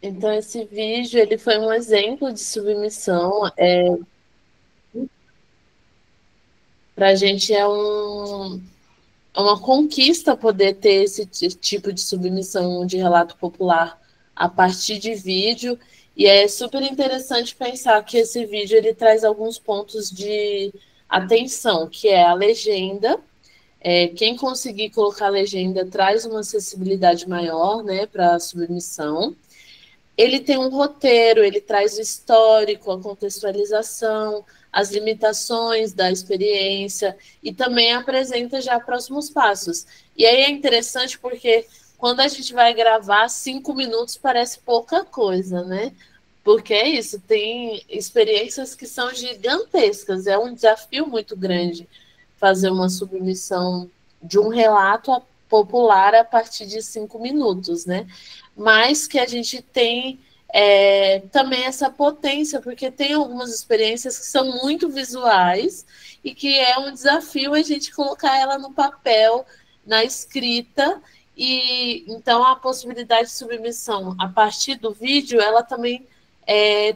Então, esse vídeo ele foi um exemplo de submissão. Para a gente é uma conquista poder ter esse tipo de submissão de relato popular a partir de vídeo. E é super interessante pensar que esse vídeo ele traz alguns pontos de atenção, que é a legenda. Quem conseguir colocar a legenda traz uma acessibilidade maior, né, para a submissão. Ele tem um roteiro, ele traz o histórico, a contextualização, as limitações da experiência e também apresenta já próximos passos. E aí é interessante porque quando a gente vai gravar, 5 minutos parece pouca coisa, né? Porque é isso, tem experiências que são gigantescas, é um desafio muito grande fazer uma submissão de um relato popular a partir de 5 minutos, né? Mas que a gente tem também essa potência, porque tem algumas experiências que são muito visuais e que é um desafio a gente colocar ela no papel, na escrita, e então a possibilidade de submissão a partir do vídeo, ela também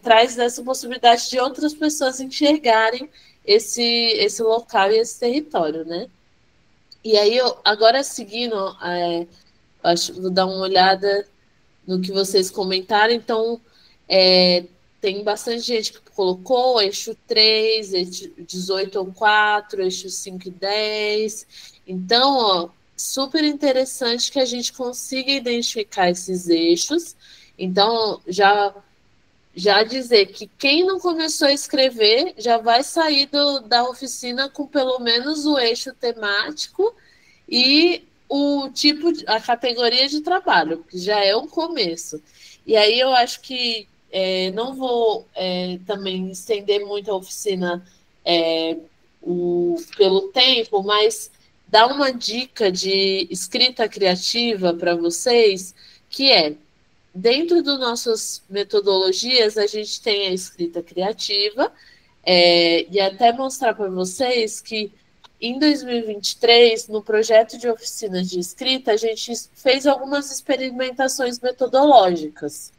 traz essa possibilidade de outras pessoas enxergarem esse local e esse território, né? E aí, agora seguindo, vou dar uma olhada no que vocês comentaram. Então, tem bastante gente que colocou eixo 3, eixo 18 ou 4, eixo 5 e 10. Então, ó, super interessante que a gente consiga identificar esses eixos. Então, já dizer que quem não começou a escrever já vai sair da oficina com pelo menos o eixo temático e a categoria de trabalho, que já é um começo. E aí eu acho que não vou também estender muito a oficina pelo tempo, mas dar uma dica de escrita criativa para vocês, que dentro das nossas metodologias, a gente tem a escrita criativa, e até mostrar para vocês que em 2023, no projeto de oficinas de escrita, a gente fez algumas experimentações metodológicas.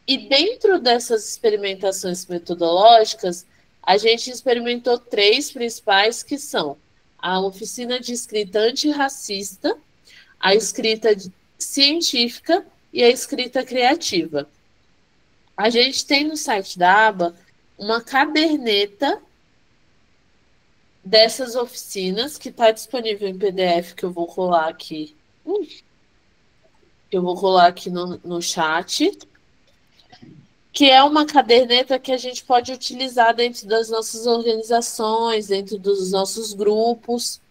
E dentro dessas experimentações metodológicas, a gente experimentou 3 principais, que são a oficina de escrita antirracista, a escrita científica e a escrita criativa. A gente tem no site da aba uma caderneta dessas oficinas, que está disponível em PDF, que eu vou colar aqui. Eu vou colar aqui no chat, que é uma caderneta que a gente pode utilizar dentro das nossas organizações, dentro dos nossos grupos,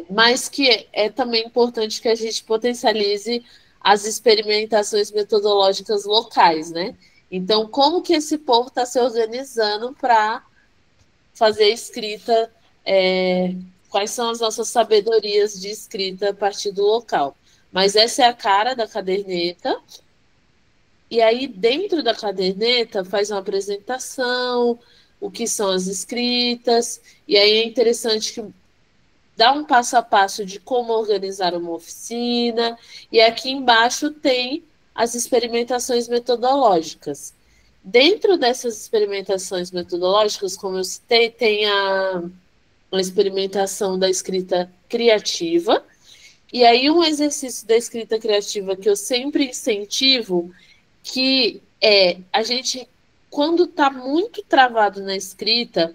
mas que é também importante que a gente potencialize as experimentações metodológicas locais, né? Então, como que esse povo está se organizando para fazer escrita, quais são as nossas sabedorias de escrita a partir do local. Mas essa é a cara da caderneta, e aí dentro da caderneta faz uma apresentação, o que são as escritas, e aí é interessante que dá um passo a passo de como organizar uma oficina, e aqui embaixo tem as experimentações metodológicas. Dentro dessas experimentações metodológicas, como eu citei, tem a experimentação da escrita criativa, e aí um exercício da escrita criativa que eu sempre incentivo, que a gente, quando está muito travado na escrita,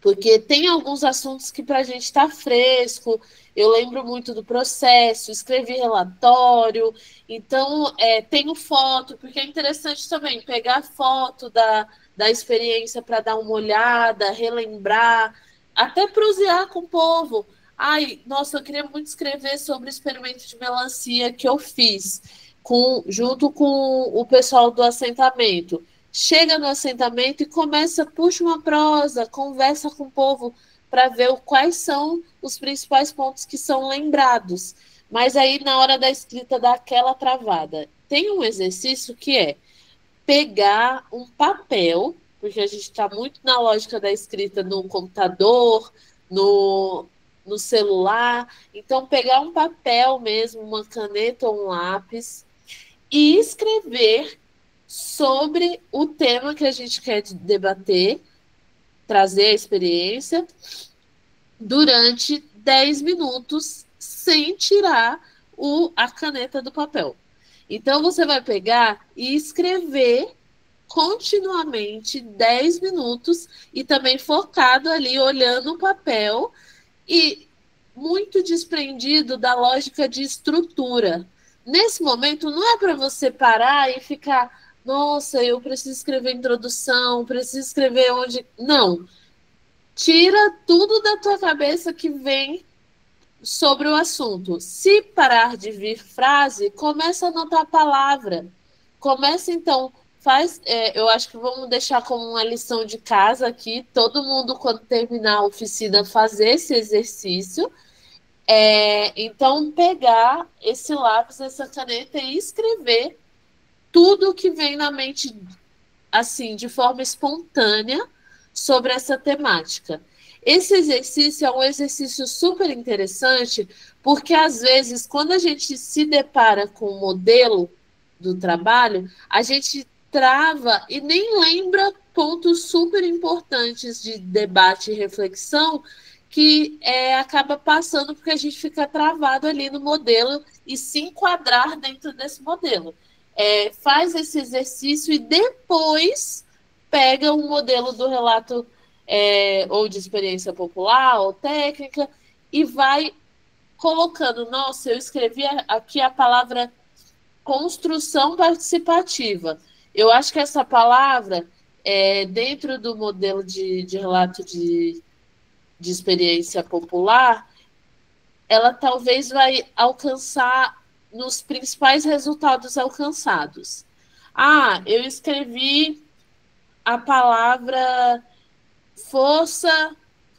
porque tem alguns assuntos que para a gente está fresco, eu lembro muito do processo, escrevi relatório, então tenho foto, porque é interessante também pegar foto da experiência para dar uma olhada, relembrar, até prosear com o povo. Ai, nossa, eu queria muito escrever sobre o experimento de melancia que eu fiz, junto com o pessoal do assentamento. Chega no assentamento e puxa uma prosa, conversa com o povo para ver quais são os principais pontos que são lembrados. mas aí na hora da escrita dá aquela travada. Tem um exercício que é pegar um papel, porque a gente está muito na lógica da escrita no computador, no celular. Então, pegar um papel mesmo, uma caneta ou um lápis, e escrever sobre o tema que a gente quer debater, trazer a experiência, durante 10 minutos, sem tirar a caneta do papel. Então, você vai pegar e escrever continuamente 10 minutos e também focado ali, olhando o papel e muito desprendido da lógica de estrutura. Nesse momento, não é para você parar e ficar, nossa, eu preciso escrever introdução, preciso escrever onde... Não. Tira tudo da tua cabeça que vem sobre o assunto. Se parar de vir frase, começa a anotar a palavra. Começa, então, eu acho que vamos deixar como uma lição de casa aqui, todo mundo, quando terminar a oficina, fazer esse exercício. Então, pegar esse lápis, essa caneta e escrever tudo que vem na mente, assim, de forma espontânea, sobre essa temática. Esse exercício é um exercício super interessante, porque às vezes, quando a gente se depara com o modelo do trabalho, a gente trava e nem lembra pontos super importantes de debate e reflexão que acaba passando porque a gente fica travado ali no modelo e se enquadrar dentro desse modelo. Faz esse exercício e depois pega um modelo do relato ou de experiência popular ou técnica e vai colocando, nossa, eu escrevi aqui a palavra construção participativa. Eu acho que essa palavra, dentro do modelo de relato de experiência popular, ela talvez vai alcançar nos principais resultados alcançados. Eu escrevi a palavra força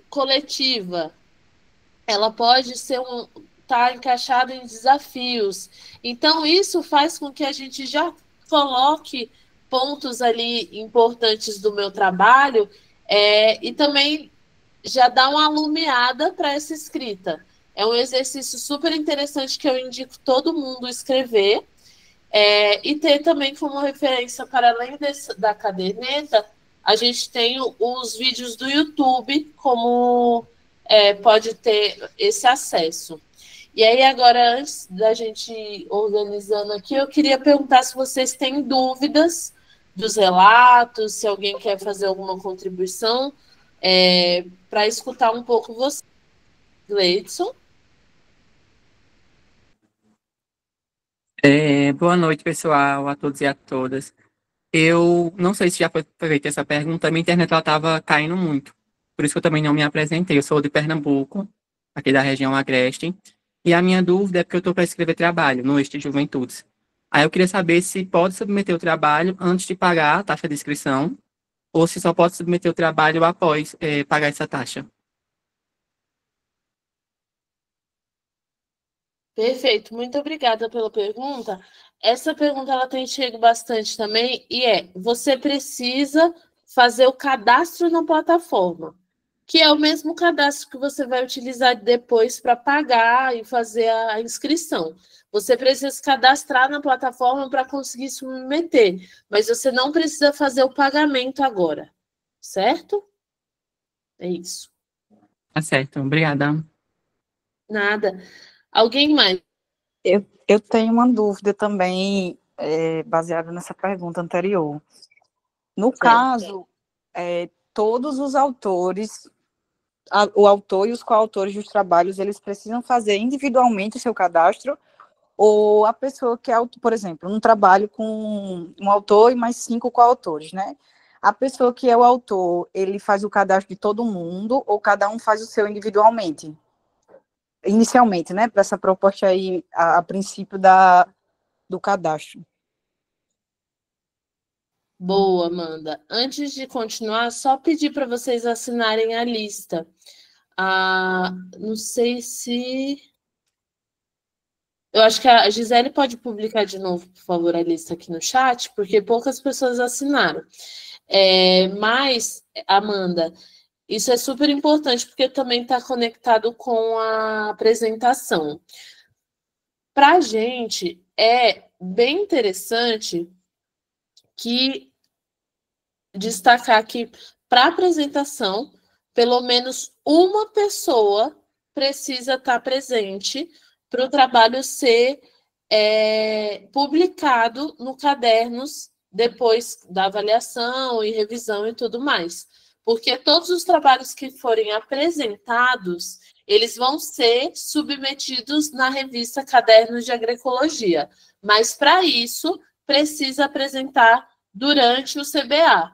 coletiva. Ela pode estar encaixada em desafios. Então, isso faz com que a gente já coloque pontos ali importantes do meu trabalho e também já dá uma alumiada para essa escrita. É um exercício super interessante que eu indico todo mundo escrever e ter também como referência, para além da caderneta, a gente tem os vídeos do YouTube, como pode ter esse acesso. E aí, agora, antes da gente ir organizando aqui, eu queria perguntar se vocês têm dúvidas dos relatos, se alguém quer fazer alguma contribuição, para escutar um pouco você. Gleidson? Boa noite, pessoal, a todos e a todas. Eu não sei se já foi feita essa pergunta, minha internet estava caindo muito, por isso que eu também não me apresentei. Eu sou de Pernambuco, aqui da região Agreste, e a minha dúvida é porque eu estou para escrever trabalho no Eixo de Juventudes. Aí eu queria saber se pode submeter o trabalho antes de pagar a taxa de inscrição, ou se só pode submeter o trabalho após pagar essa taxa. Perfeito, muito obrigada pela pergunta. Essa pergunta ela tem chegado bastante também, e você precisa fazer o cadastro na plataforma, que é o mesmo cadastro que você vai utilizar depois para pagar e fazer a inscrição. Você precisa se cadastrar na plataforma para conseguir submeter, mas você não precisa fazer o pagamento agora, certo? É isso. Tá certo, obrigada. Nada. Alguém mais? Eu tenho uma dúvida também, baseada nessa pergunta anterior. No caso, todos os autores, o autor e os coautores dos trabalhos, eles precisam fazer individualmente o seu cadastro, ou a pessoa que é, por exemplo, um trabalho com um autor e mais 5 coautores, né? A pessoa que é o autor, ele faz o cadastro de todo mundo, ou cada um faz o seu individualmente? Inicialmente, né, para essa proposta aí, a princípio do cadastro. Boa, Amanda. Antes de continuar, só pedir para vocês assinarem a lista. Não sei se... Eu acho que a Gisele pode publicar de novo, por favor, a lista aqui no chat, porque poucas pessoas assinaram. Mas, Amanda, isso é super importante, porque também está conectado com a apresentação. Para a gente, é bem interessante que destacar que, para a apresentação, pelo menos uma pessoa precisa estar presente para o trabalho ser publicado no Cadernos depois da avaliação e revisão e tudo mais. Porque todos os trabalhos que forem apresentados, eles vão ser submetidos na revista Cadernos de Agroecologia. Mas, para isso, precisa apresentar durante o CBA.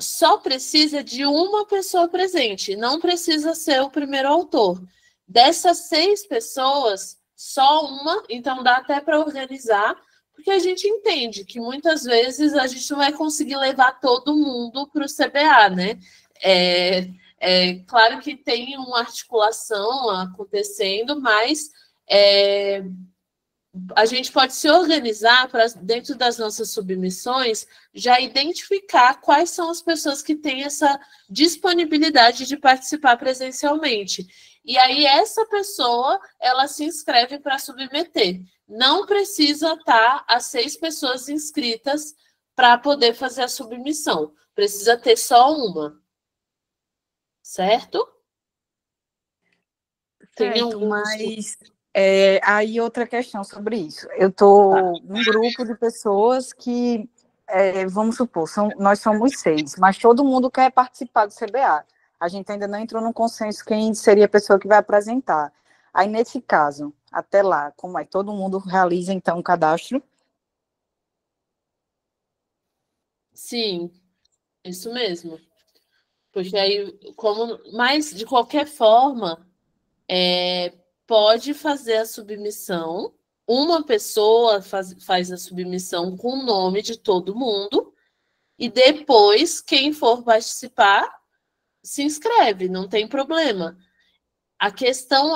Só precisa de uma pessoa presente, não precisa ser o primeiro autor. Dessas 6 pessoas, só uma, então dá até para organizar, porque a gente entende que muitas vezes a gente não vai conseguir levar todo mundo para o CBA, né? Claro que tem uma articulação acontecendo, mas a gente pode se organizar para, dentro das nossas submissões, já identificar quais são as pessoas que têm essa disponibilidade de participar presencialmente. E aí, essa pessoa, ela se inscreve para submeter. Não precisa estar as 6 pessoas inscritas para poder fazer a submissão. Precisa ter só uma. Certo? Tem algum... Mas aí outra questão sobre isso. Eu estou num grupo de pessoas que, vamos supor, nós somos 6, mas todo mundo quer participar do CBA. A gente ainda não entrou num consenso quem seria a pessoa que vai apresentar. Aí, nesse caso, até lá, como é? Todo mundo realiza, então, um cadastro? Sim, isso mesmo. Porque aí, mas, de qualquer forma, pode fazer a submissão. Uma pessoa faz a submissão com o nome de todo mundo. E depois, quem for participar, se inscreve, não tem problema. A questão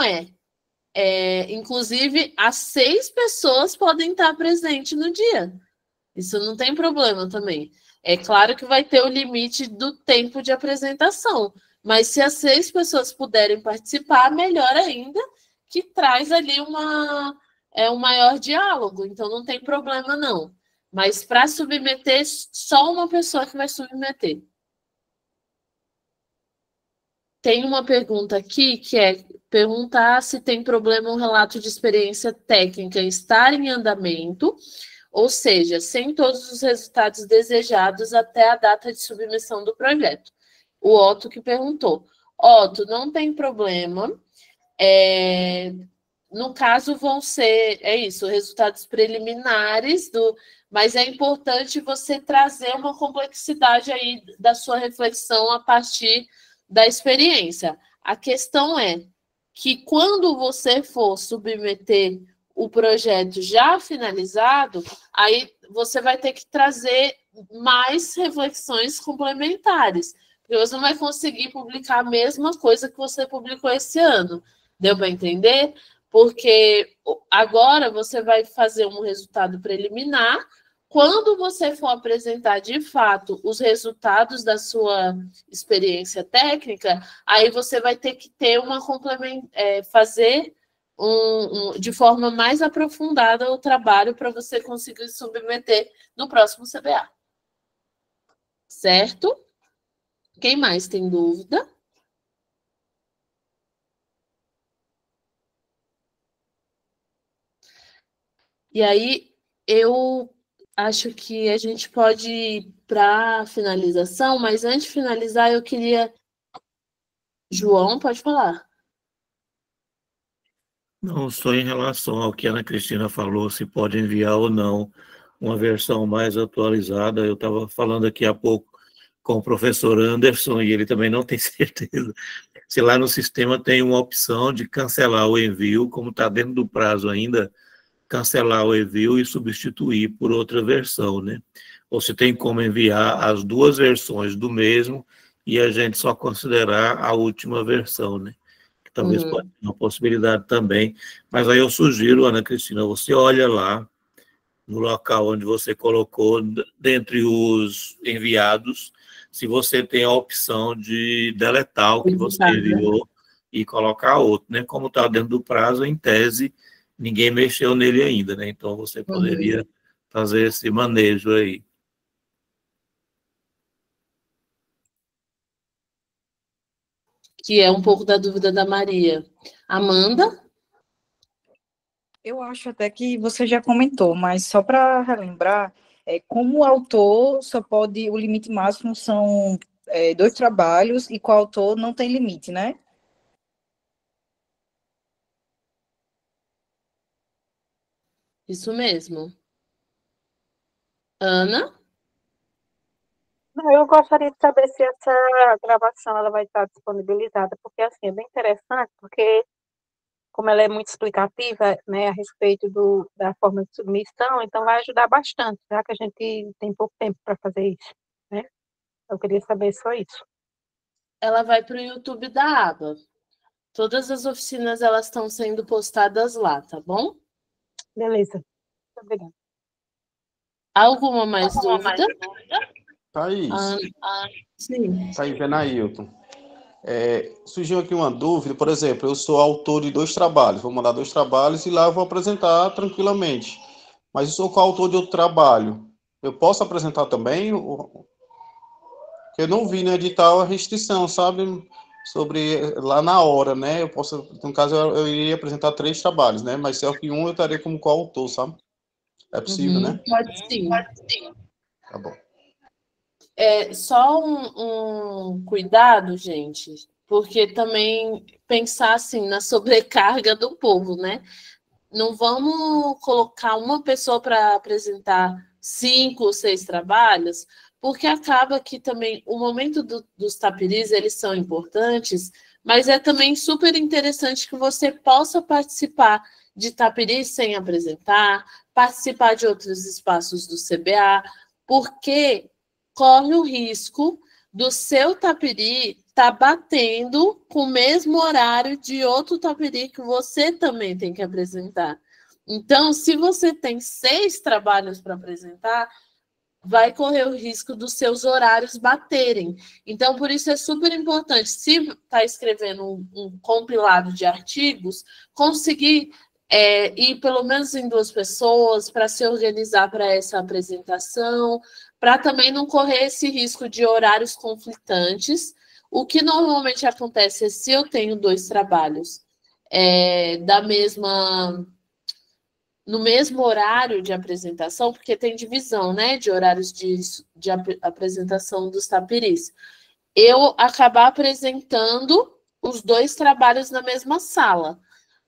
inclusive, as 6 pessoas podem estar presentes no dia. Isso não tem problema também. É claro que vai ter o limite do tempo de apresentação, mas se as 6 pessoas puderem participar, melhor ainda, que traz ali um maior diálogo, então não tem problema não. Mas para submeter, só uma pessoa que vai submeter. Tem uma pergunta aqui que é perguntar se tem problema um relato de experiência técnica estar em andamento, ou seja, sem todos os resultados desejados até a data de submissão do projeto. O Otto que perguntou. Otto, não tem problema. No caso, vão ser, resultados preliminares, mas é importante você trazer uma complexidade aí da sua reflexão a partir da experiência. A questão é que quando você for submeter o projeto já finalizado, aí você vai ter que trazer mais reflexões complementares, porque você não vai conseguir publicar a mesma coisa que você publicou esse ano. Deu para entender? Porque agora você vai fazer um resultado preliminar. Quando você for apresentar, de fato, os resultados da sua experiência técnica, aí você vai ter que ter fazer de forma mais aprofundada o trabalho para você conseguir submeter no próximo CBA. Certo? Quem mais tem dúvida? E aí, eu acho que a gente pode ir para a finalização, mas antes de finalizar, eu queria... João, pode falar. Não, só em relação ao que a Ana Cristina falou, se pode enviar ou não uma versão mais atualizada. Eu estava falando aqui há pouco com o professor Anderson e ele também não tem certeza se lá no sistema tem uma opção de cancelar o envio, como está dentro do prazo ainda, cancelar o envio e substituir por outra versão, né? Ou se tem como enviar as 2 versões do mesmo e a gente só considerar a última versão, né? talvez pode ser uma possibilidade também. Mas aí eu sugiro, Ana Cristina, você olha lá no local onde você colocou, dentre os enviados, se você tem a opção de deletar o que você enviou e colocar outro, né? Como está dentro do prazo, em tese, ninguém mexeu nele ainda, né? Então, você poderia fazer esse manejo aí. Que é um pouco da dúvida da Maria. Amanda? Eu acho até que você já comentou, mas só para relembrar, como autor só pode, o limite máximo são 2 trabalhos e com o autor não tem limite, né? Isso mesmo. Ana? Não, eu gostaria de saber se essa gravação ela vai estar disponibilizada, porque assim é bem interessante, porque como ela é muito explicativa, né, a respeito da forma de submissão, então vai ajudar bastante, já que a gente tem pouco tempo para fazer isso, né? Eu queria saber só isso. Ela vai para o YouTube da aba. Todas as oficinas elas estão sendo postadas lá, tá bom? Beleza. Obrigada. Alguma mais dúvida? Thaís. Sim. Thaís Benailton. Surgiu aqui uma dúvida, por exemplo, eu sou autor de 2 trabalhos, vou mandar 2 trabalhos e lá eu vou apresentar tranquilamente. Mas eu sou coautor de outro trabalho. Eu posso apresentar também? Eu não vi no edital a restrição, sabe? Sobre lá na hora, né? Eu posso, no caso, eu iria apresentar 3 trabalhos, né? Mas só que um eu estaria como coautor, sabe? É possível, né? Pode sim. Tá bom. Só um cuidado, gente, porque também pensar assim na sobrecarga do povo, né? Não vamos colocar uma pessoa para apresentar 5 ou 6 trabalhos, porque acaba que também o momento dos tapiris, eles são importantes, mas é também super interessante que você possa participar de tapiris sem apresentar, participar de outros espaços do CBA, porque corre o risco do seu tapiri estar batendo com o mesmo horário de outro tapiri que você também tem que apresentar. Então, se você tem 6 trabalhos para apresentar, vai correr o risco dos seus horários baterem. Então, por isso é super importante, se está escrevendo um compilado de artigos, conseguir ir pelo menos em 2 pessoas para se organizar para essa apresentação, para também não correr esse risco de horários conflitantes. O que normalmente acontece é se eu tenho 2 trabalhos no mesmo horário de apresentação, porque tem divisão, né, de horários de apresentação dos tapiris, eu acabar apresentando os 2 trabalhos na mesma sala.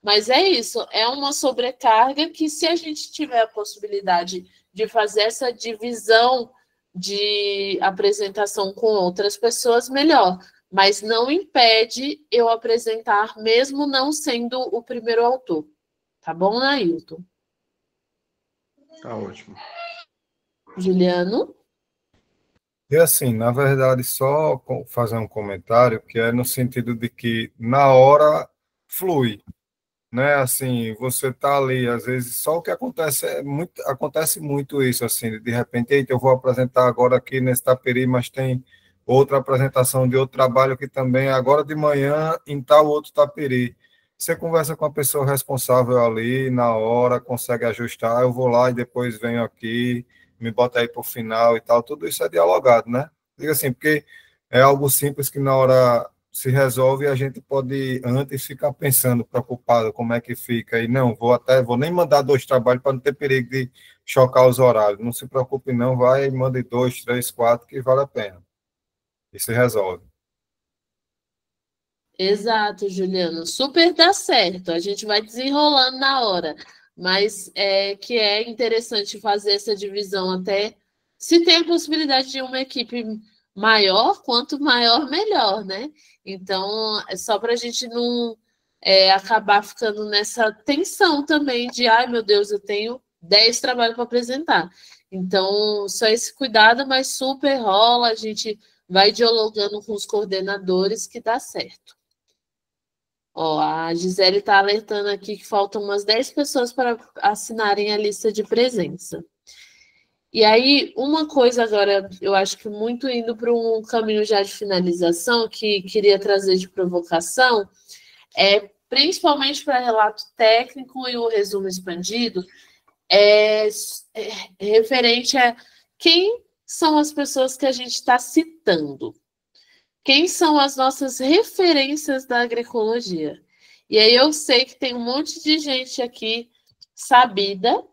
Mas é isso, é uma sobrecarga que, se a gente tiver a possibilidade de fazer essa divisão de apresentação com outras pessoas, melhor. Mas não impede eu apresentar, mesmo não sendo o primeiro autor. Tá bom, Nailton? Tá ótimo. Juliano? E assim, na verdade, só fazer um comentário que é no sentido de que na hora flui, né? Assim, você tá ali, às vezes, só o que acontece acontece muito isso, assim, de repente, eita, eu vou apresentar agora aqui nesse tapiri, mas tem outra apresentação de outro trabalho que também é agora de manhã em tal outro tapiri. Você conversa com a pessoa responsável ali, na hora, consegue ajustar, eu vou lá e depois venho aqui, me bota aí para o final e tal, tudo isso é dialogado, né? Diga assim, porque é algo simples que na hora se resolve e a gente pode antes ficar pensando, preocupado, como é que fica, e não, vou nem mandar 2 trabalhos para não ter perigo de chocar os horários, não se preocupe não, vai e mande 2, 3, 4, que vale a pena, e se resolve. Exato, Juliano. Super dá certo. A gente vai desenrolando na hora. Mas que é interessante fazer essa divisão até se tem a possibilidade de uma equipe maior, quanto maior, melhor, né? Então, é só para a gente não acabar ficando nessa tensão também de, ai, meu Deus, eu tenho 10 trabalhos para apresentar. Então, só esse cuidado, mas super rola, a gente vai dialogando com os coordenadores que dá certo. Ó, a Gisele está alertando aqui que faltam umas 10 pessoas para assinarem a lista de presença. E aí, uma coisa agora, eu acho que muito indo para um caminho já de finalização, que queria trazer de provocação, principalmente para relato técnico e o resumo expandido, é referente a quem são as pessoas que a gente está citando. Quem são as nossas referências da agroecologia? E aí eu sei que tem um monte de gente aqui sabida,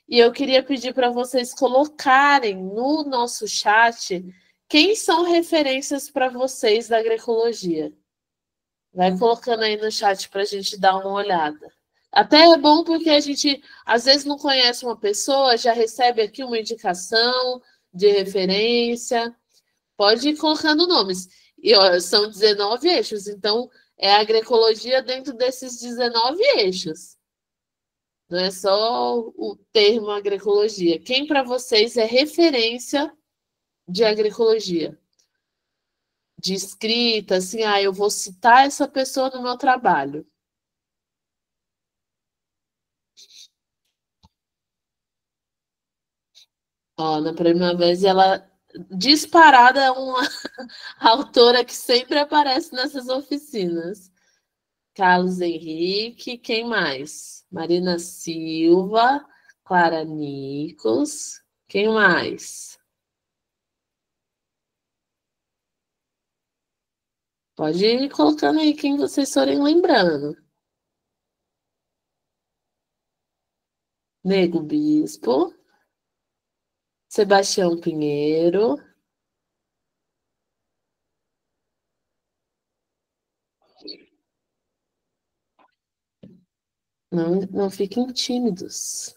e eu queria pedir para vocês colocarem no nosso chat quem são referências para vocês da agroecologia. Vai colocando aí no chat para a gente dar uma olhada. Até é bom porque a gente, às vezes, não conhece uma pessoa, já recebe aqui uma indicação de referência. Pode ir colocando nomes. E ó, são 19 eixos, então é agroecologia dentro desses 19 eixos. Não é só o termo agroecologia. Quem para vocês é referência de agroecologia? De escrita, assim, eu vou citar essa pessoa no meu trabalho. Ó, na primeira vez, ela disparada é uma autora que sempre aparece nessas oficinas. Carlos Henrique, quem mais? Marina Silva, Clara Nicos, quem mais? Pode ir colocando aí quem vocês forem lembrando. Nego Bispo, Sebastião Pinheiro, não fiquem tímidos.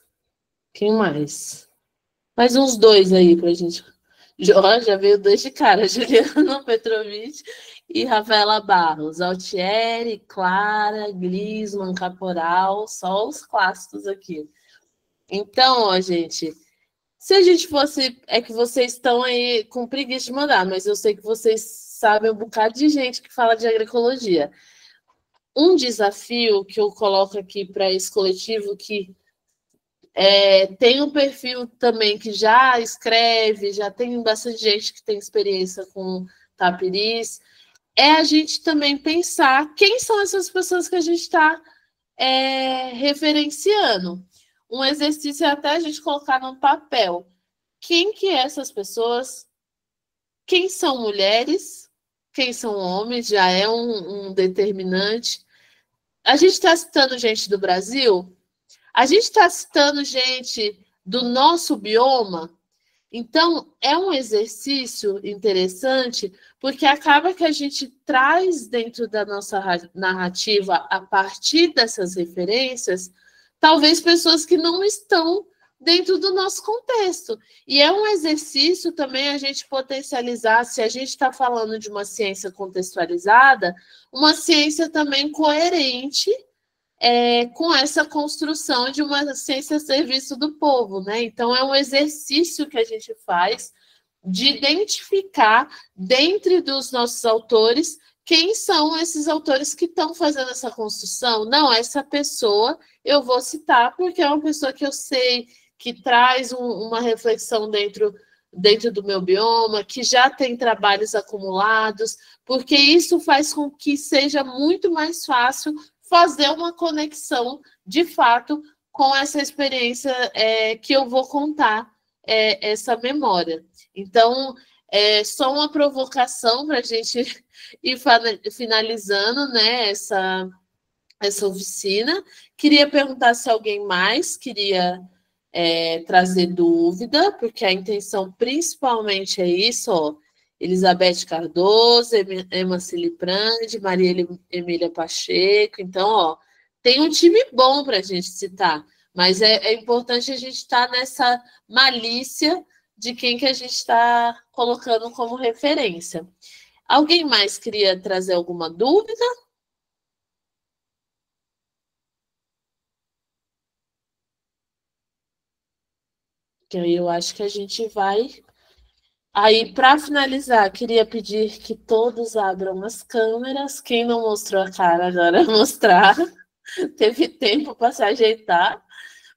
Quem mais? Mais uns dois aí pra gente. Já veio dois de cara, Juliano Petrovic e Rafaela Barros. Altieri, Clara, Glisman, Caporal, só os clássicos aqui. Então, ó, gente, se a gente fosse... É que vocês estão aí com preguiça de mandar, mas eu sei que vocês sabem um bocado de gente que fala de agroecologia. Um desafio que eu coloco aqui para esse coletivo que tem um perfil também que já escreve, já tem bastante gente que tem experiência com tapiris, é a gente também pensar quem são essas pessoas que a gente está referenciando. Um exercício é até a gente colocar no papel. Quem que é essas pessoas? Quem são mulheres? Quem são homens? Já é um determinante. A gente está citando gente do Brasil? A gente está citando gente do nosso bioma? Então, é um exercício interessante, porque acaba que a gente traz dentro da nossa narrativa, a partir dessas referências, talvez pessoas que não estão dentro do nosso contexto. E é um exercício também a gente potencializar, se a gente está falando de uma ciência contextualizada, uma ciência também coerente com essa construção de uma ciência a serviço do povo, né? Então, é um exercício que a gente faz de identificar, dentre dos nossos autores, quem são esses autores que estão fazendo essa construção. Não, essa pessoa eu vou citar porque é uma pessoa que eu sei que traz uma reflexão dentro do meu bioma, que já tem trabalhos acumulados, porque isso faz com que seja muito mais fácil fazer uma conexão, de fato, com essa experiência que eu vou contar, essa memória. Então, só uma provocação para a gente ir finalizando, né, essa oficina. Queria perguntar se alguém mais queria trazer dúvida, porque a intenção principalmente é isso, ó. Elizabeth Cardoso, Emma Ciliprandi, Maria Emília Pacheco. Então, ó, tem um time bom para a gente citar, mas é importante a gente estar nessa malícia de quem que a gente está colocando como referência. Alguém mais queria trazer alguma dúvida? Que aí eu acho que a gente vai Aí, para finalizar, queria pedir que todos abram as câmeras. Quem não mostrou a cara agora mostrar. Teve tempo para se ajeitar,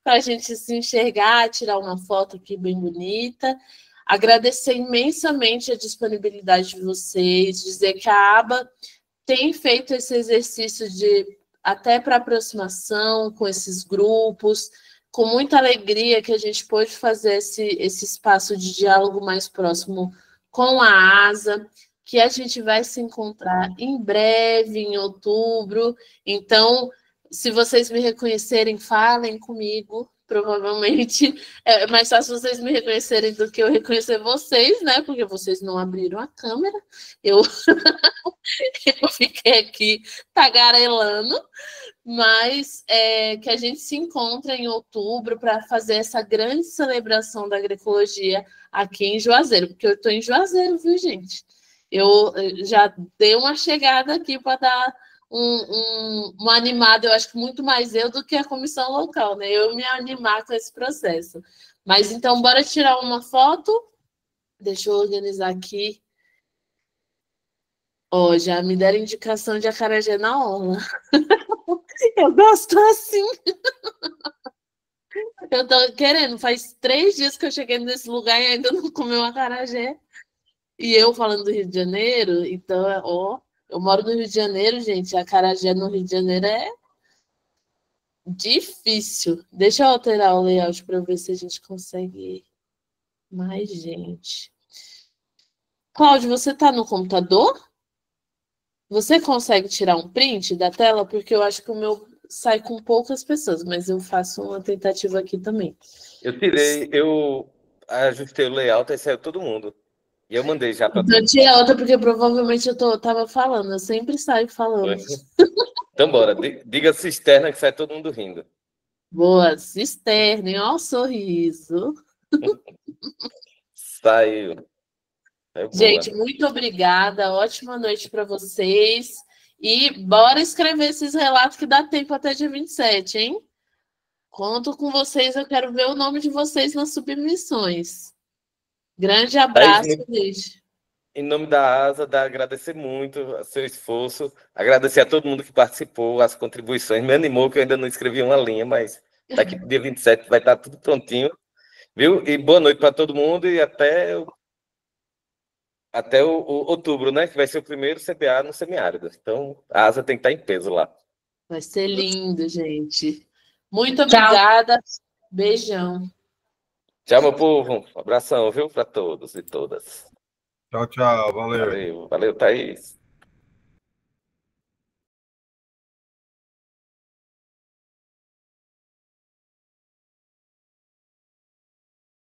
para a gente se enxergar, tirar uma foto aqui bem bonita. Agradecer imensamente a disponibilidade de vocês, dizer que a aba tem feito esse exercício de até para aproximação com esses grupos, com muita alegria que a gente pôde fazer esse espaço de diálogo mais próximo com a ASA, que a gente vai se encontrar em breve, em outubro. Então, se vocês me reconhecerem, falem comigo. Provavelmente é mais fácil vocês me reconhecerem do que eu reconhecer vocês, né? Porque vocês não abriram a câmera. Eu fiquei aqui tagarelando. Mas que a gente se encontre em outubro para fazer essa grande celebração da agroecologia aqui em Juazeiro, porque eu estou em Juazeiro, viu, gente? Eu já dei uma chegada aqui para dar uma animada, eu acho que muito mais eu do que a comissão local, né? Eu me animar com esse processo. Mas então, bora tirar uma foto. Deixa eu organizar aqui. Ó, já me deram indicação de acarajé na orla. Eu gosto assim. Eu tô querendo, faz 3 dias que eu cheguei nesse lugar e ainda não comi um acarajé. E eu falando do Rio de Janeiro, então, ó, eu moro no Rio de Janeiro, gente, acarajé no Rio de Janeiro é difícil. Deixa eu alterar o layout para ver se a gente consegue mais gente. Cláudio, você tá no computador? Você consegue tirar um print da tela? Porque eu acho que o meu sai com poucas pessoas, mas eu faço uma tentativa aqui também. Eu ajustei o layout e saiu todo mundo. E eu mandei já para Então, tinha outra, porque provavelmente eu tava falando, eu sempre saio falando. Então, bora. Diga cisterna que sai todo mundo rindo. Boa, cisterna, hein? Ó o sorriso. Saiu. Gente, muito obrigada. Ótima noite para vocês. E bora escrever esses relatos que dá tempo até dia 27, hein? Conto com vocês, eu quero ver o nome de vocês nas submissões. Grande abraço, gente. Em nome da ASA, agradecer muito o seu esforço, agradecer a todo mundo que participou, as contribuições. Me animou que eu ainda não escrevi uma linha, mas daqui para o dia 27 vai estar tudo prontinho. Viu? E boa noite para todo mundo e até o outubro, né? Que vai ser o primeiro CBA no semiárido. Então, a ASA tem que estar em peso lá. Vai ser lindo, gente. Muito obrigada. Beijão. Tchau, meu povo. Um abração, viu? Para todos e todas. Tchau, tchau. Valeu. Valeu, Thaís.